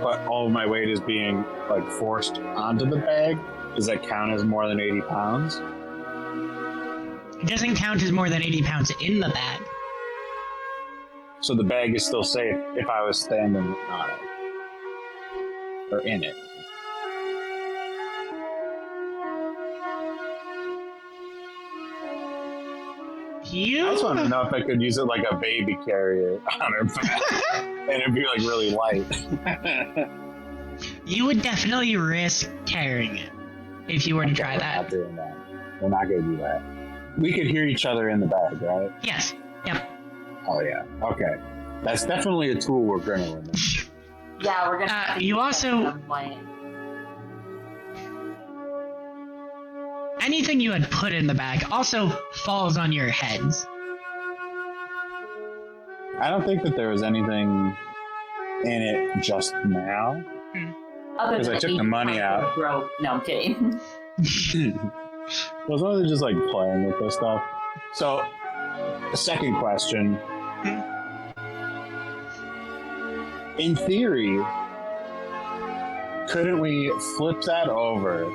but all of my weight is being like forced onto the bag, does that count as more than 80 pounds? It doesn't count as more than 80 pounds in the bag. So the bag is still safe if I was standing on it or in it. You? I just want to know if I could use it like a baby carrier on her back, and it'd be like really light. You would definitely risk carrying it if you were to try We're not that. doing that. We're not going to do that. We could hear each other in the bag, right? Yes. Yep. Oh yeah. Okay. That's definitely a tool we're going to learn. Yeah, we're gonna. You also- At some point. Anything you had put in the bag also falls on your heads. I don't think that there was anything in it just now. Other 'Cause I than took the money out. Broke. No, I'm kidding. I was only just like playing with this stuff. So, the second question. In theory, couldn't we flip that over,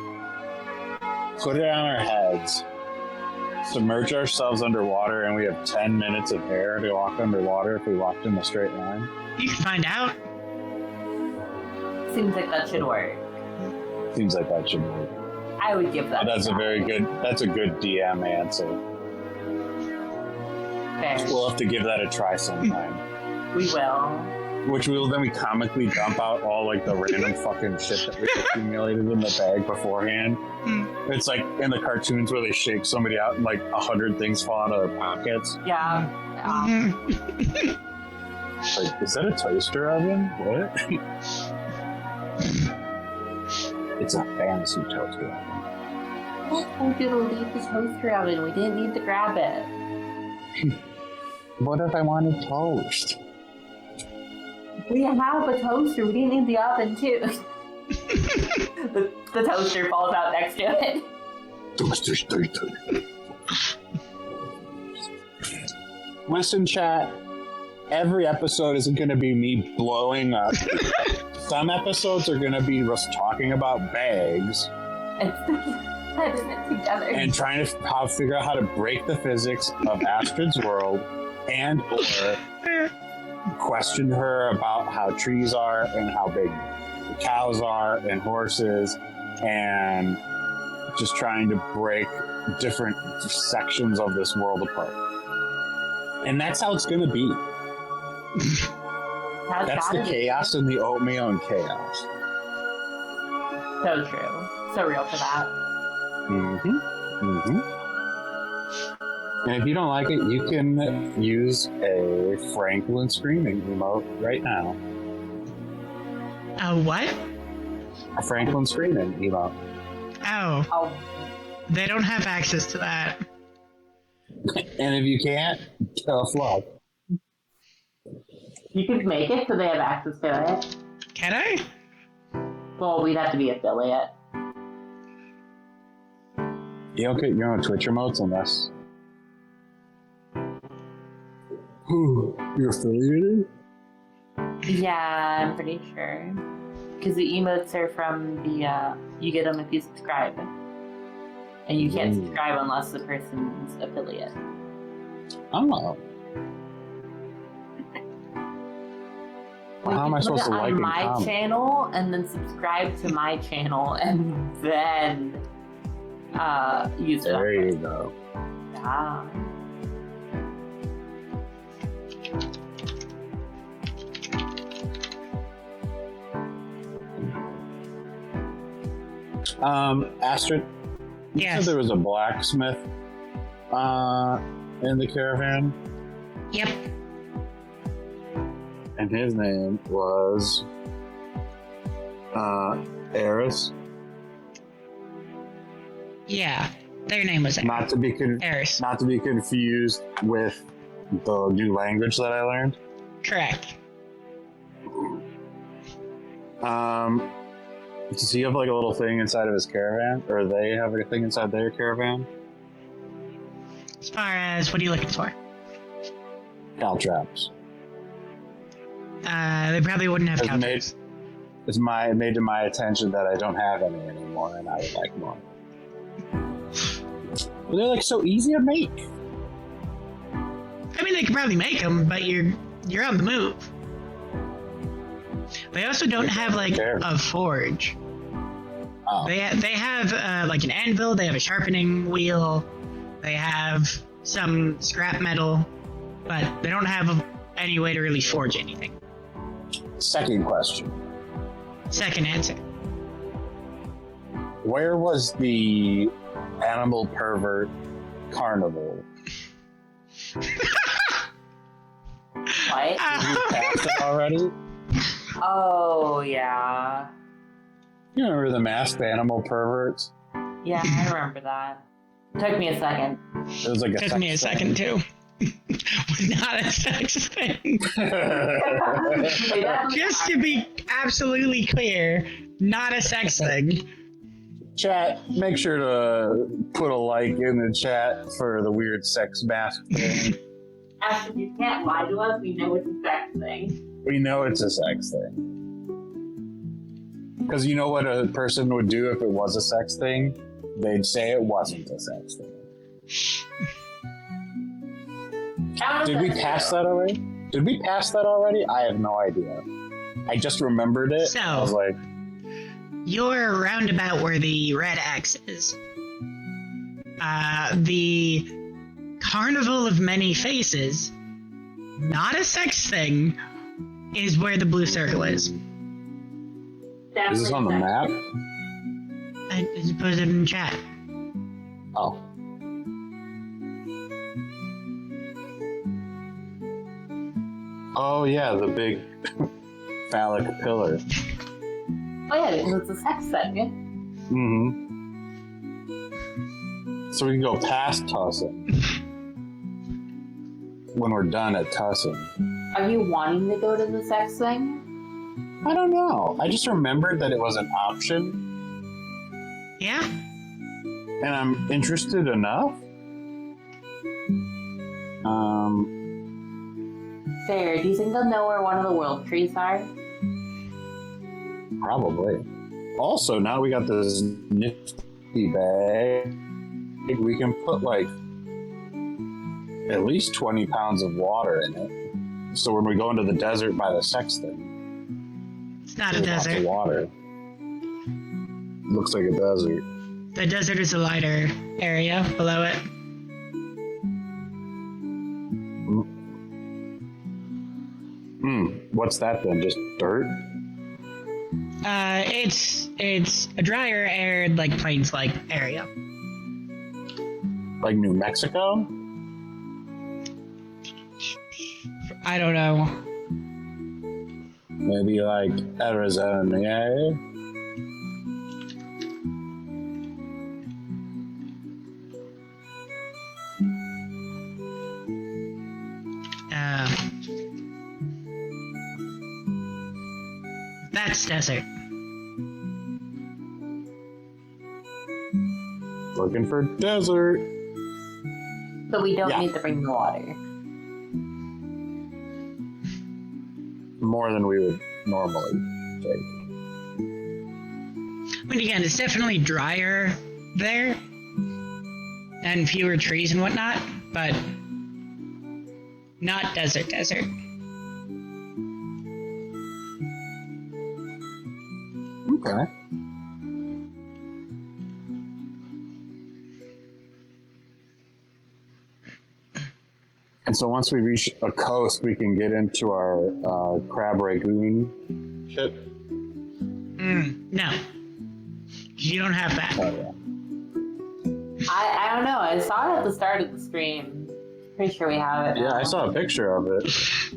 put it on our heads, submerge ourselves underwater, and we have 10 minutes of air to walk underwater if we walked in a straight line? You can find out. Seems like that should work. Seems like that should work. I would give that. That's a good DM answer. Fair. We'll have to give that a try sometime. We will. Which we comically dump out all like the random fucking shit that we accumulated in the bag beforehand. It's like in the cartoons where they shake somebody out and like 100 things fall out of their pockets. Yeah. Like, is that a toaster oven? What? It's a fancy toaster oven. We're gonna leave the toaster oven. We didn't need to grab it. What if I wanted toast? We have a toaster. We didn't need the oven too. the toaster falls out next to it. Toaster. Listen, chat. Every episode isn't going to be me blowing up. Some episodes are going to be us talking about bags And putting it together. and trying to figure out how to break the physics of Astrid's world, and or question her about how trees are and how big the cows are and horses, and just trying to break different sections of this world apart. And that's how it's going to be. That's the chaos and the oatmeal and chaos. So true. So real for that. And if you don't like it, you can use a Franklin screaming emote right now. A what? A Franklin screaming emote. Oh, Oh, they don't have access to that. And if you can't, tough luck. you could make it so they have access to it. Can I? Well, we'd have to be affiliate. You don't get your own Twitch emotes unless you're affiliated? Yeah, I'm pretty sure. Because the emotes are from the, you get them if you subscribe. And you can't subscribe unless the person's affiliate. Oh. Well, how am I supposed to like on and my comment? channel and then subscribe to my channel and then use it. There you go. Ah. Astrid, you Yes. said there was a blacksmith in the caravan, Yep. and his name was Eris. Yeah. Their name was Not to be Eris. not to be confused with the new language that I learned. Correct. Does he have like a little thing inside of his caravan, or they have a thing inside their caravan? As far as what are you looking for? Cow traps. They probably wouldn't have It's counters. It's made to my attention that I don't have any anymore, and I would like more. But they're like so easy to make. I mean, they could probably make them, but you're on the move. They also don't have like a forge. Oh. They have like an anvil. They have a sharpening wheel. They have some scrap metal, but they don't have any way to really forge anything. Second question: Second answer. where was the animal pervert carnival? What? Did you pass it already? Oh, yeah. You remember the masked animal perverts? Yeah, I remember that. Took me a second. It was like a Took me a second too. Was not a sex thing. Just to be absolutely clear, not a sex thing. Chat, make sure to put a like in the chat for the weird sex mask thing. Actually, you can't lie to us. We know it's a sex thing. We know it's a sex thing. Because you know what a person would do if it was a sex thing? They'd say it wasn't a sex thing. Did we pass that already? Did we pass that already? I have no idea. I just remembered it. So- I was like, You're roundabout where the red X is. The Carnival of Many Faces, not a sex thing, is where the blue circle is. is this on the map? I just put it in chat. Oh. Oh yeah, the big phallic pillar. Oh, yeah, because it's a sex thing. Mm-hmm. So we can go past Tussin when we're done at Tussin. Are you wanting to go to the sex thing? I don't know. I just remembered that it was an option, Yeah? and I'm interested enough. Fair. Do you think they'll know where one of the world trees are? Probably. Also, now we got this nifty bag. We can put like at least 20 pounds of water in it. So when we go into the desert by the sexton, It's not a there's lots of desert. water. Looks like a desert. The desert is a lighter area below it. What's that then? Just dirt? It's a drier arid, like plains-like area. Like New Mexico? I don't know. Maybe like Arizona? That's desert. Looking for desert. But we don't Yeah. need to bring the water. More than we would normally take. But again, it's definitely drier there and fewer trees and whatnot, but not desert. Okay. And so once we reach a coast, we can get into our crab ragoon ship. No. You don't have that. Oh, yeah. I don't know. I saw it at the start of the stream. Pretty sure we have it. Yeah, now. I saw a picture of it.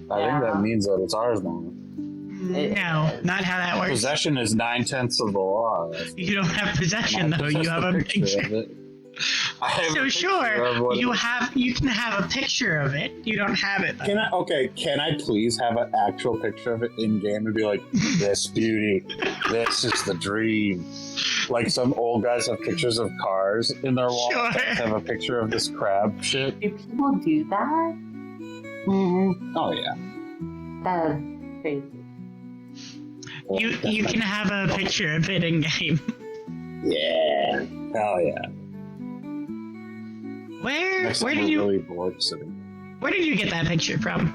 I think that means that it's ours now. No, not how that works. Possession is 9/10 of the law. You don't have possession though. You have a picture. of it. I have a So picture sure, of what you can have a picture of it. You don't have it though. Can I please have an actual picture of it in game and be like, this beauty, this is the dream. Like some old guys have pictures of cars in their wall. Sure. Have a picture of this crab shit. Do people do that? Mm-hmm. Oh yeah. That is crazy. You can have a picture of it in game. Yeah. Hell yeah. Where Next where time did we're you really bored sitting. where did you get that picture from?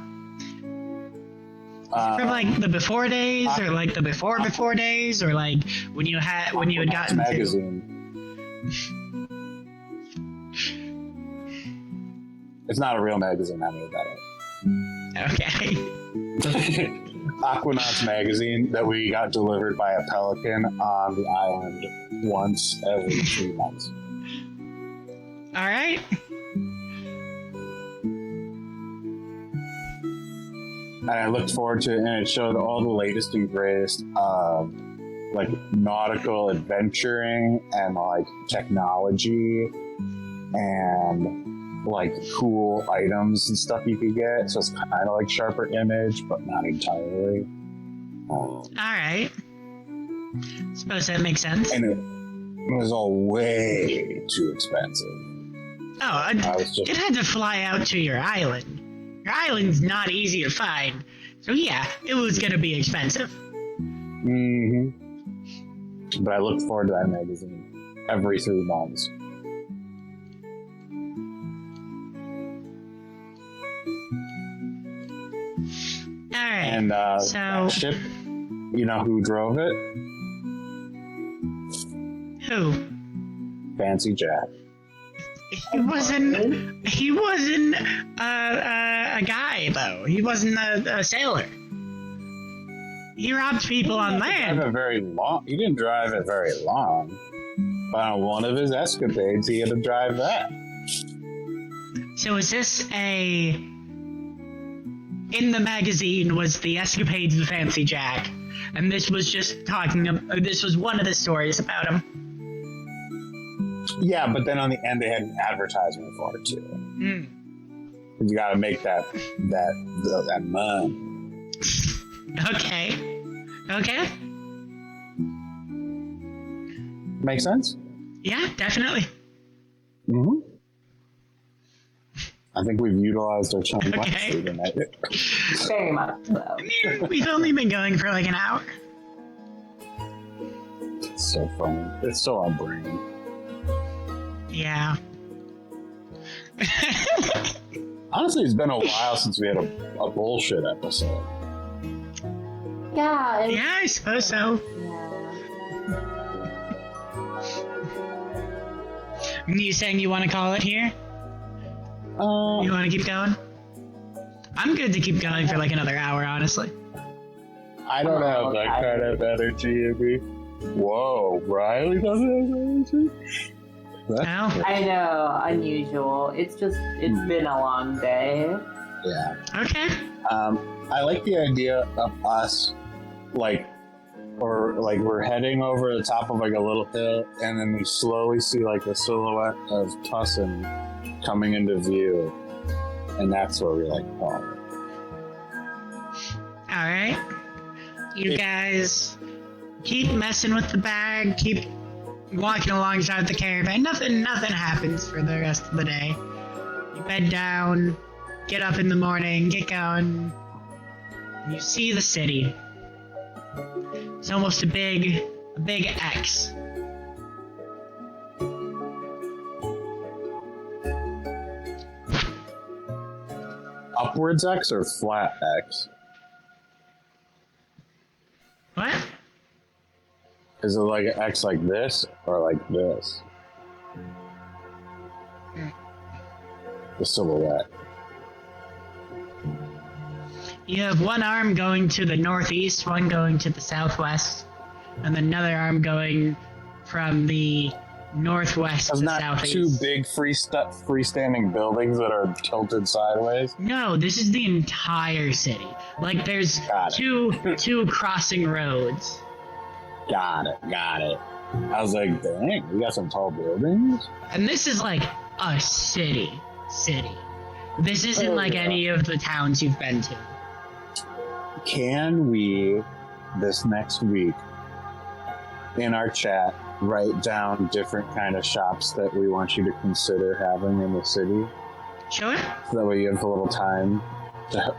From like the before days, or like the before days, or like when you had gotten magazine. It's not a real magazine. I made that up. Okay. Aquanauts magazine that we got delivered by a pelican on the island once every 3 months. All right. And I looked forward to it, and it showed all the latest and greatest like nautical adventuring and like technology and like cool items and stuff you could get. So it's kind of like Sharper Image, but not entirely. All right. Suppose that makes sense. And it was all way too expensive. Oh, it had to fly out to your island. Your island's not easy to find. So yeah, it was gonna be expensive. Mm-hmm. But I looked forward to that magazine every 3 months. All right. And so that ship, you know who drove it? who? Fancy Jack. He wasn't a guy though. He wasn't a sailor. He robbed people on land. He didn't drive it very long. But on one of his escapades, he had to drive that. So is this in the magazine was the escapades of Fancy Jack, and this was just this was one of the stories about him. Yeah, but then on the end, they had an advertisement for it too. Hmm. You got to make that money. Okay. Make sense? Yeah, definitely. Mm-hmm. I think we've utilized our time Okay. wisely tonight. Very much so. I mean, we've only been going for like an hour. It's so funny. It's so on brand. Yeah. Honestly, it's been a while since we had a bullshit episode. Yeah. Yeah, I suppose so. You saying you want to call it here? You want to keep going? I'm good to keep going for like another hour, honestly. I don't have that kind of energy in me. Whoa, Riley doesn't have energy? Well, I know, unusual. It's been a long day. Yeah. okay. I like the idea of us, we're heading over the top of like a little hill, and then we slowly see like the silhouette of Tussin coming into view, and that's where we like call it. All right. You guys keep messing with the bag. Keep walking alongside the caravan. Nothing happens for the rest of the day. You bed down, get up in the morning, get going. You see the city. It's almost a big X. Upwards X or flat X? What? Is it like an X like this or like this? The silhouette. You have one arm going to the northeast, one going to the southwest, and another arm going from the northwest There's to not southeast. two big freestanding buildings that are tilted sideways. No, this is the entire city. Like there's Got it. two crossing roads. Got it. I was like, dang, we got some tall buildings. And this is like a city. This isn't like any of the towns you've been to. Can we, this next week, in our chat, write down different kind of shops that we want you to consider having in the city? Sure? So that way you have a little time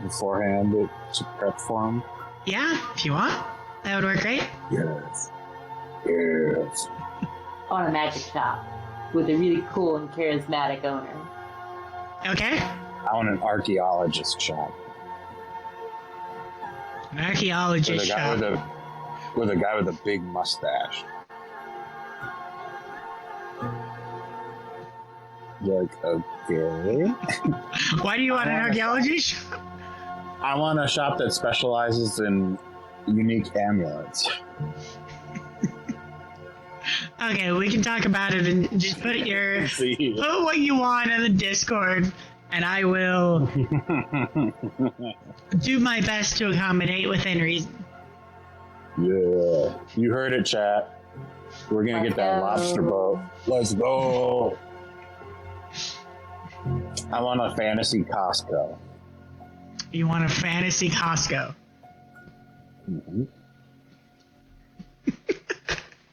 beforehand to prep for them. Yeah, if you want. That would work great. Yes. I want a magic shop with a really cool and charismatic owner. Okay. I want an archaeologist shop. An archaeologist With a guy shop. with a guy with a big mustache. Like, okay. Why do you want an archaeology shop? I want a shop that specializes in unique amulets. Okay, we can talk about it and just put what you want in the Discord, and I will do my best to accommodate within reason. Yeah. You heard it, chat. We're gonna get that lobster boat. Let's go. I want a fantasy Costco. You want a fantasy Costco? Mm-hmm.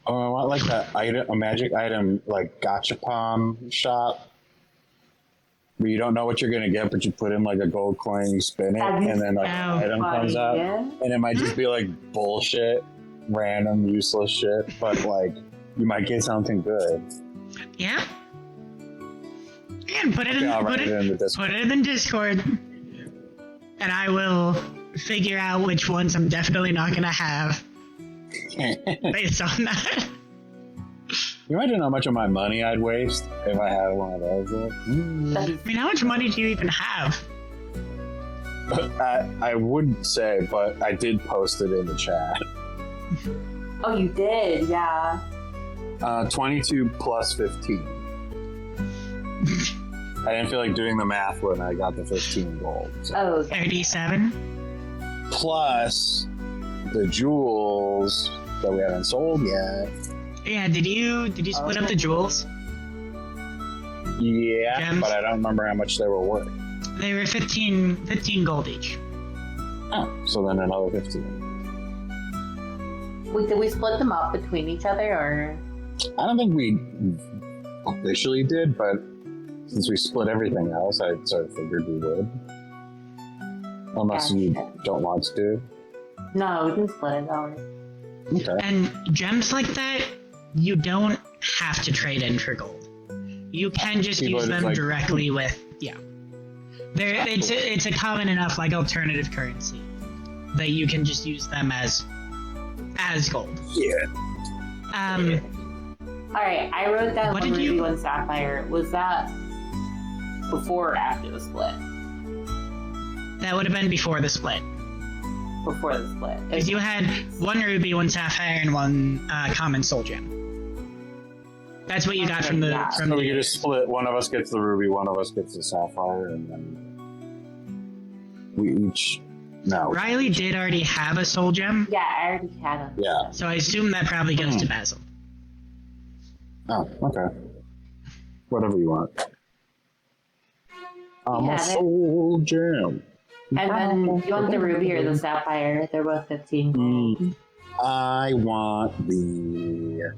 Oh, I want like a magic item, like gachapon shop, where you don't know what you're gonna get, but you put in like a gold coin, you spin it, and then like an item comes up, and it might just be like bullshit, random, useless shit, but like you might get something good. Yeah. And put it in the Discord, and I will figure out which ones I'm definitely not gonna have based on that. You imagine how much of my money I'd waste if I had one of those. I mean, how much money do you even have? I wouldn't say, but I did post it in the chat. Oh, you did, yeah. 22 plus 15. I didn't feel like doing the math when I got the 15 gold. So. Oh, okay. 37. Plus the jewels that we haven't sold yet. Yeah, did you split up the jewels? Yeah, Gems? but I don't remember how much they were worth. They were 15 gold each. Oh, so then another 15. Wait, did we split them up between each other, or? I don't think we officially did, but since we split everything else, I sort of figured we would. Unless you don't want to. No, we can split it out. Okay. And gems like that, you don't have to trade in for gold. You can just People use are just them like- directly with, yeah. It's a common enough like alternative currency that you can just use them as gold. Yeah. Alright, I wrote that What one did you- Ruby, one Sapphire. Was that before or after the split? That would have been before the split. Before the split. Because you had one ruby, one sapphire, and one common soul gem. That's what you got from the Yeah. from So the. we could just split. One of us gets the ruby, one of us gets the sapphire, and then we each. No. Riley did already have a soul gem, Yeah, I already had them. Yeah. so I assume that probably goes to Basil. Oh, okay. Whatever you want. I'm Yeah, a that- soul gem. And then, do you want the ruby or the sapphire? They're both 15 gold. I want the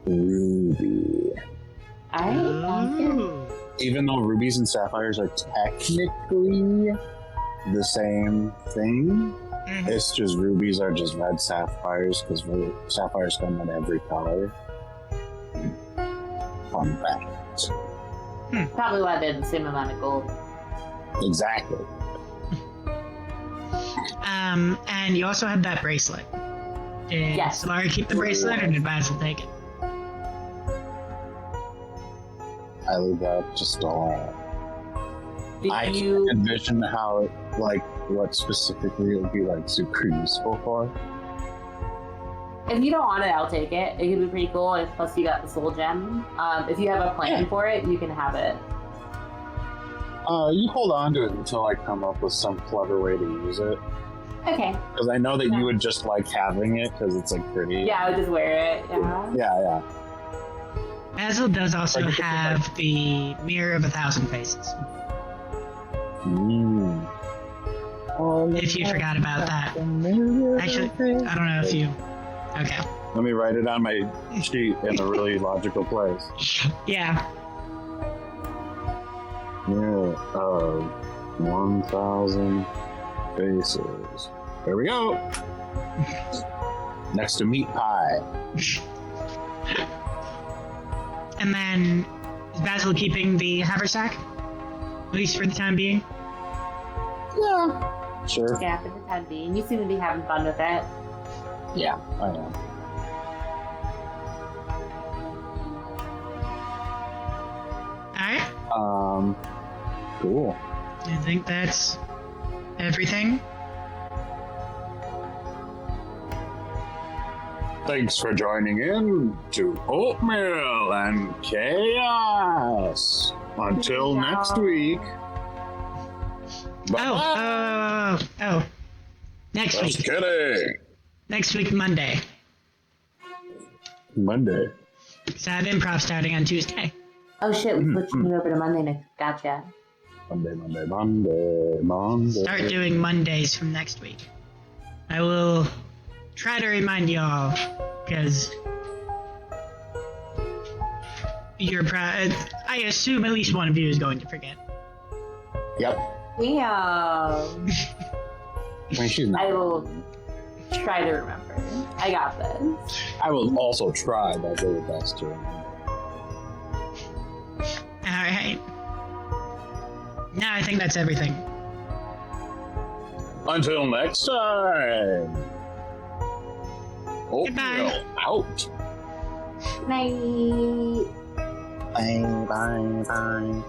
Ruby. Alright, sounds good. Ooh. Even though rubies and sapphires are technically the same thing, Mhm. it's just rubies are just red sapphires because sapphires come in every color. Fun fact. Probably why they're the same amount of gold. Exactly. And you also had that bracelet. Did Yes. Solara keep the bracelet, or did Basil take it? I leave that just Did I you? can't envision how, like, what specifically it would be, like, super useful for. If you don't want it, I'll take it. It could be pretty cool. And plus, you got the soul gem. If you have a plan for it, you can have it. You hold on to it until I come up with some clever way to use it. Okay. Because I know that you would just like having it because it's, like, pretty. Yeah, I would just wear it. Yeah. Yeah. Basil does also Like, have the Mirror of 1,000 Faces. If you forgot about that. Actually, I don't know if you... Okay. Let me write it on my sheet in a really logical place. Yeah. Yeah, 1,000 faces. There we go. Next to meat pie. And then, is Basil keeping the Haversack? At least for the time being? Yeah. Sure. Yeah, for the time being. You seem to be having fun with it. Yeah, I am. Alright. Cool. I think that's everything. Thanks for joining in to Oatmeal and Chaos. Until next week. Bye-bye. Oh. Next Just week. kidding. Next week, Monday. Monday. So I have improv starting on Tuesday. Oh shit, we switched it over to Monday next. Gotcha. Monday. Start doing Mondays from next week. I will try to remind y'all, because I assume at least one of you is going to forget. Yep. Yeah. I mean, she's not. I will try to remember. I got this. I will also try my very best to remember. Alright. Now I think that's everything. Until next time. Oatmeal Goodbye. out. Night. Bye.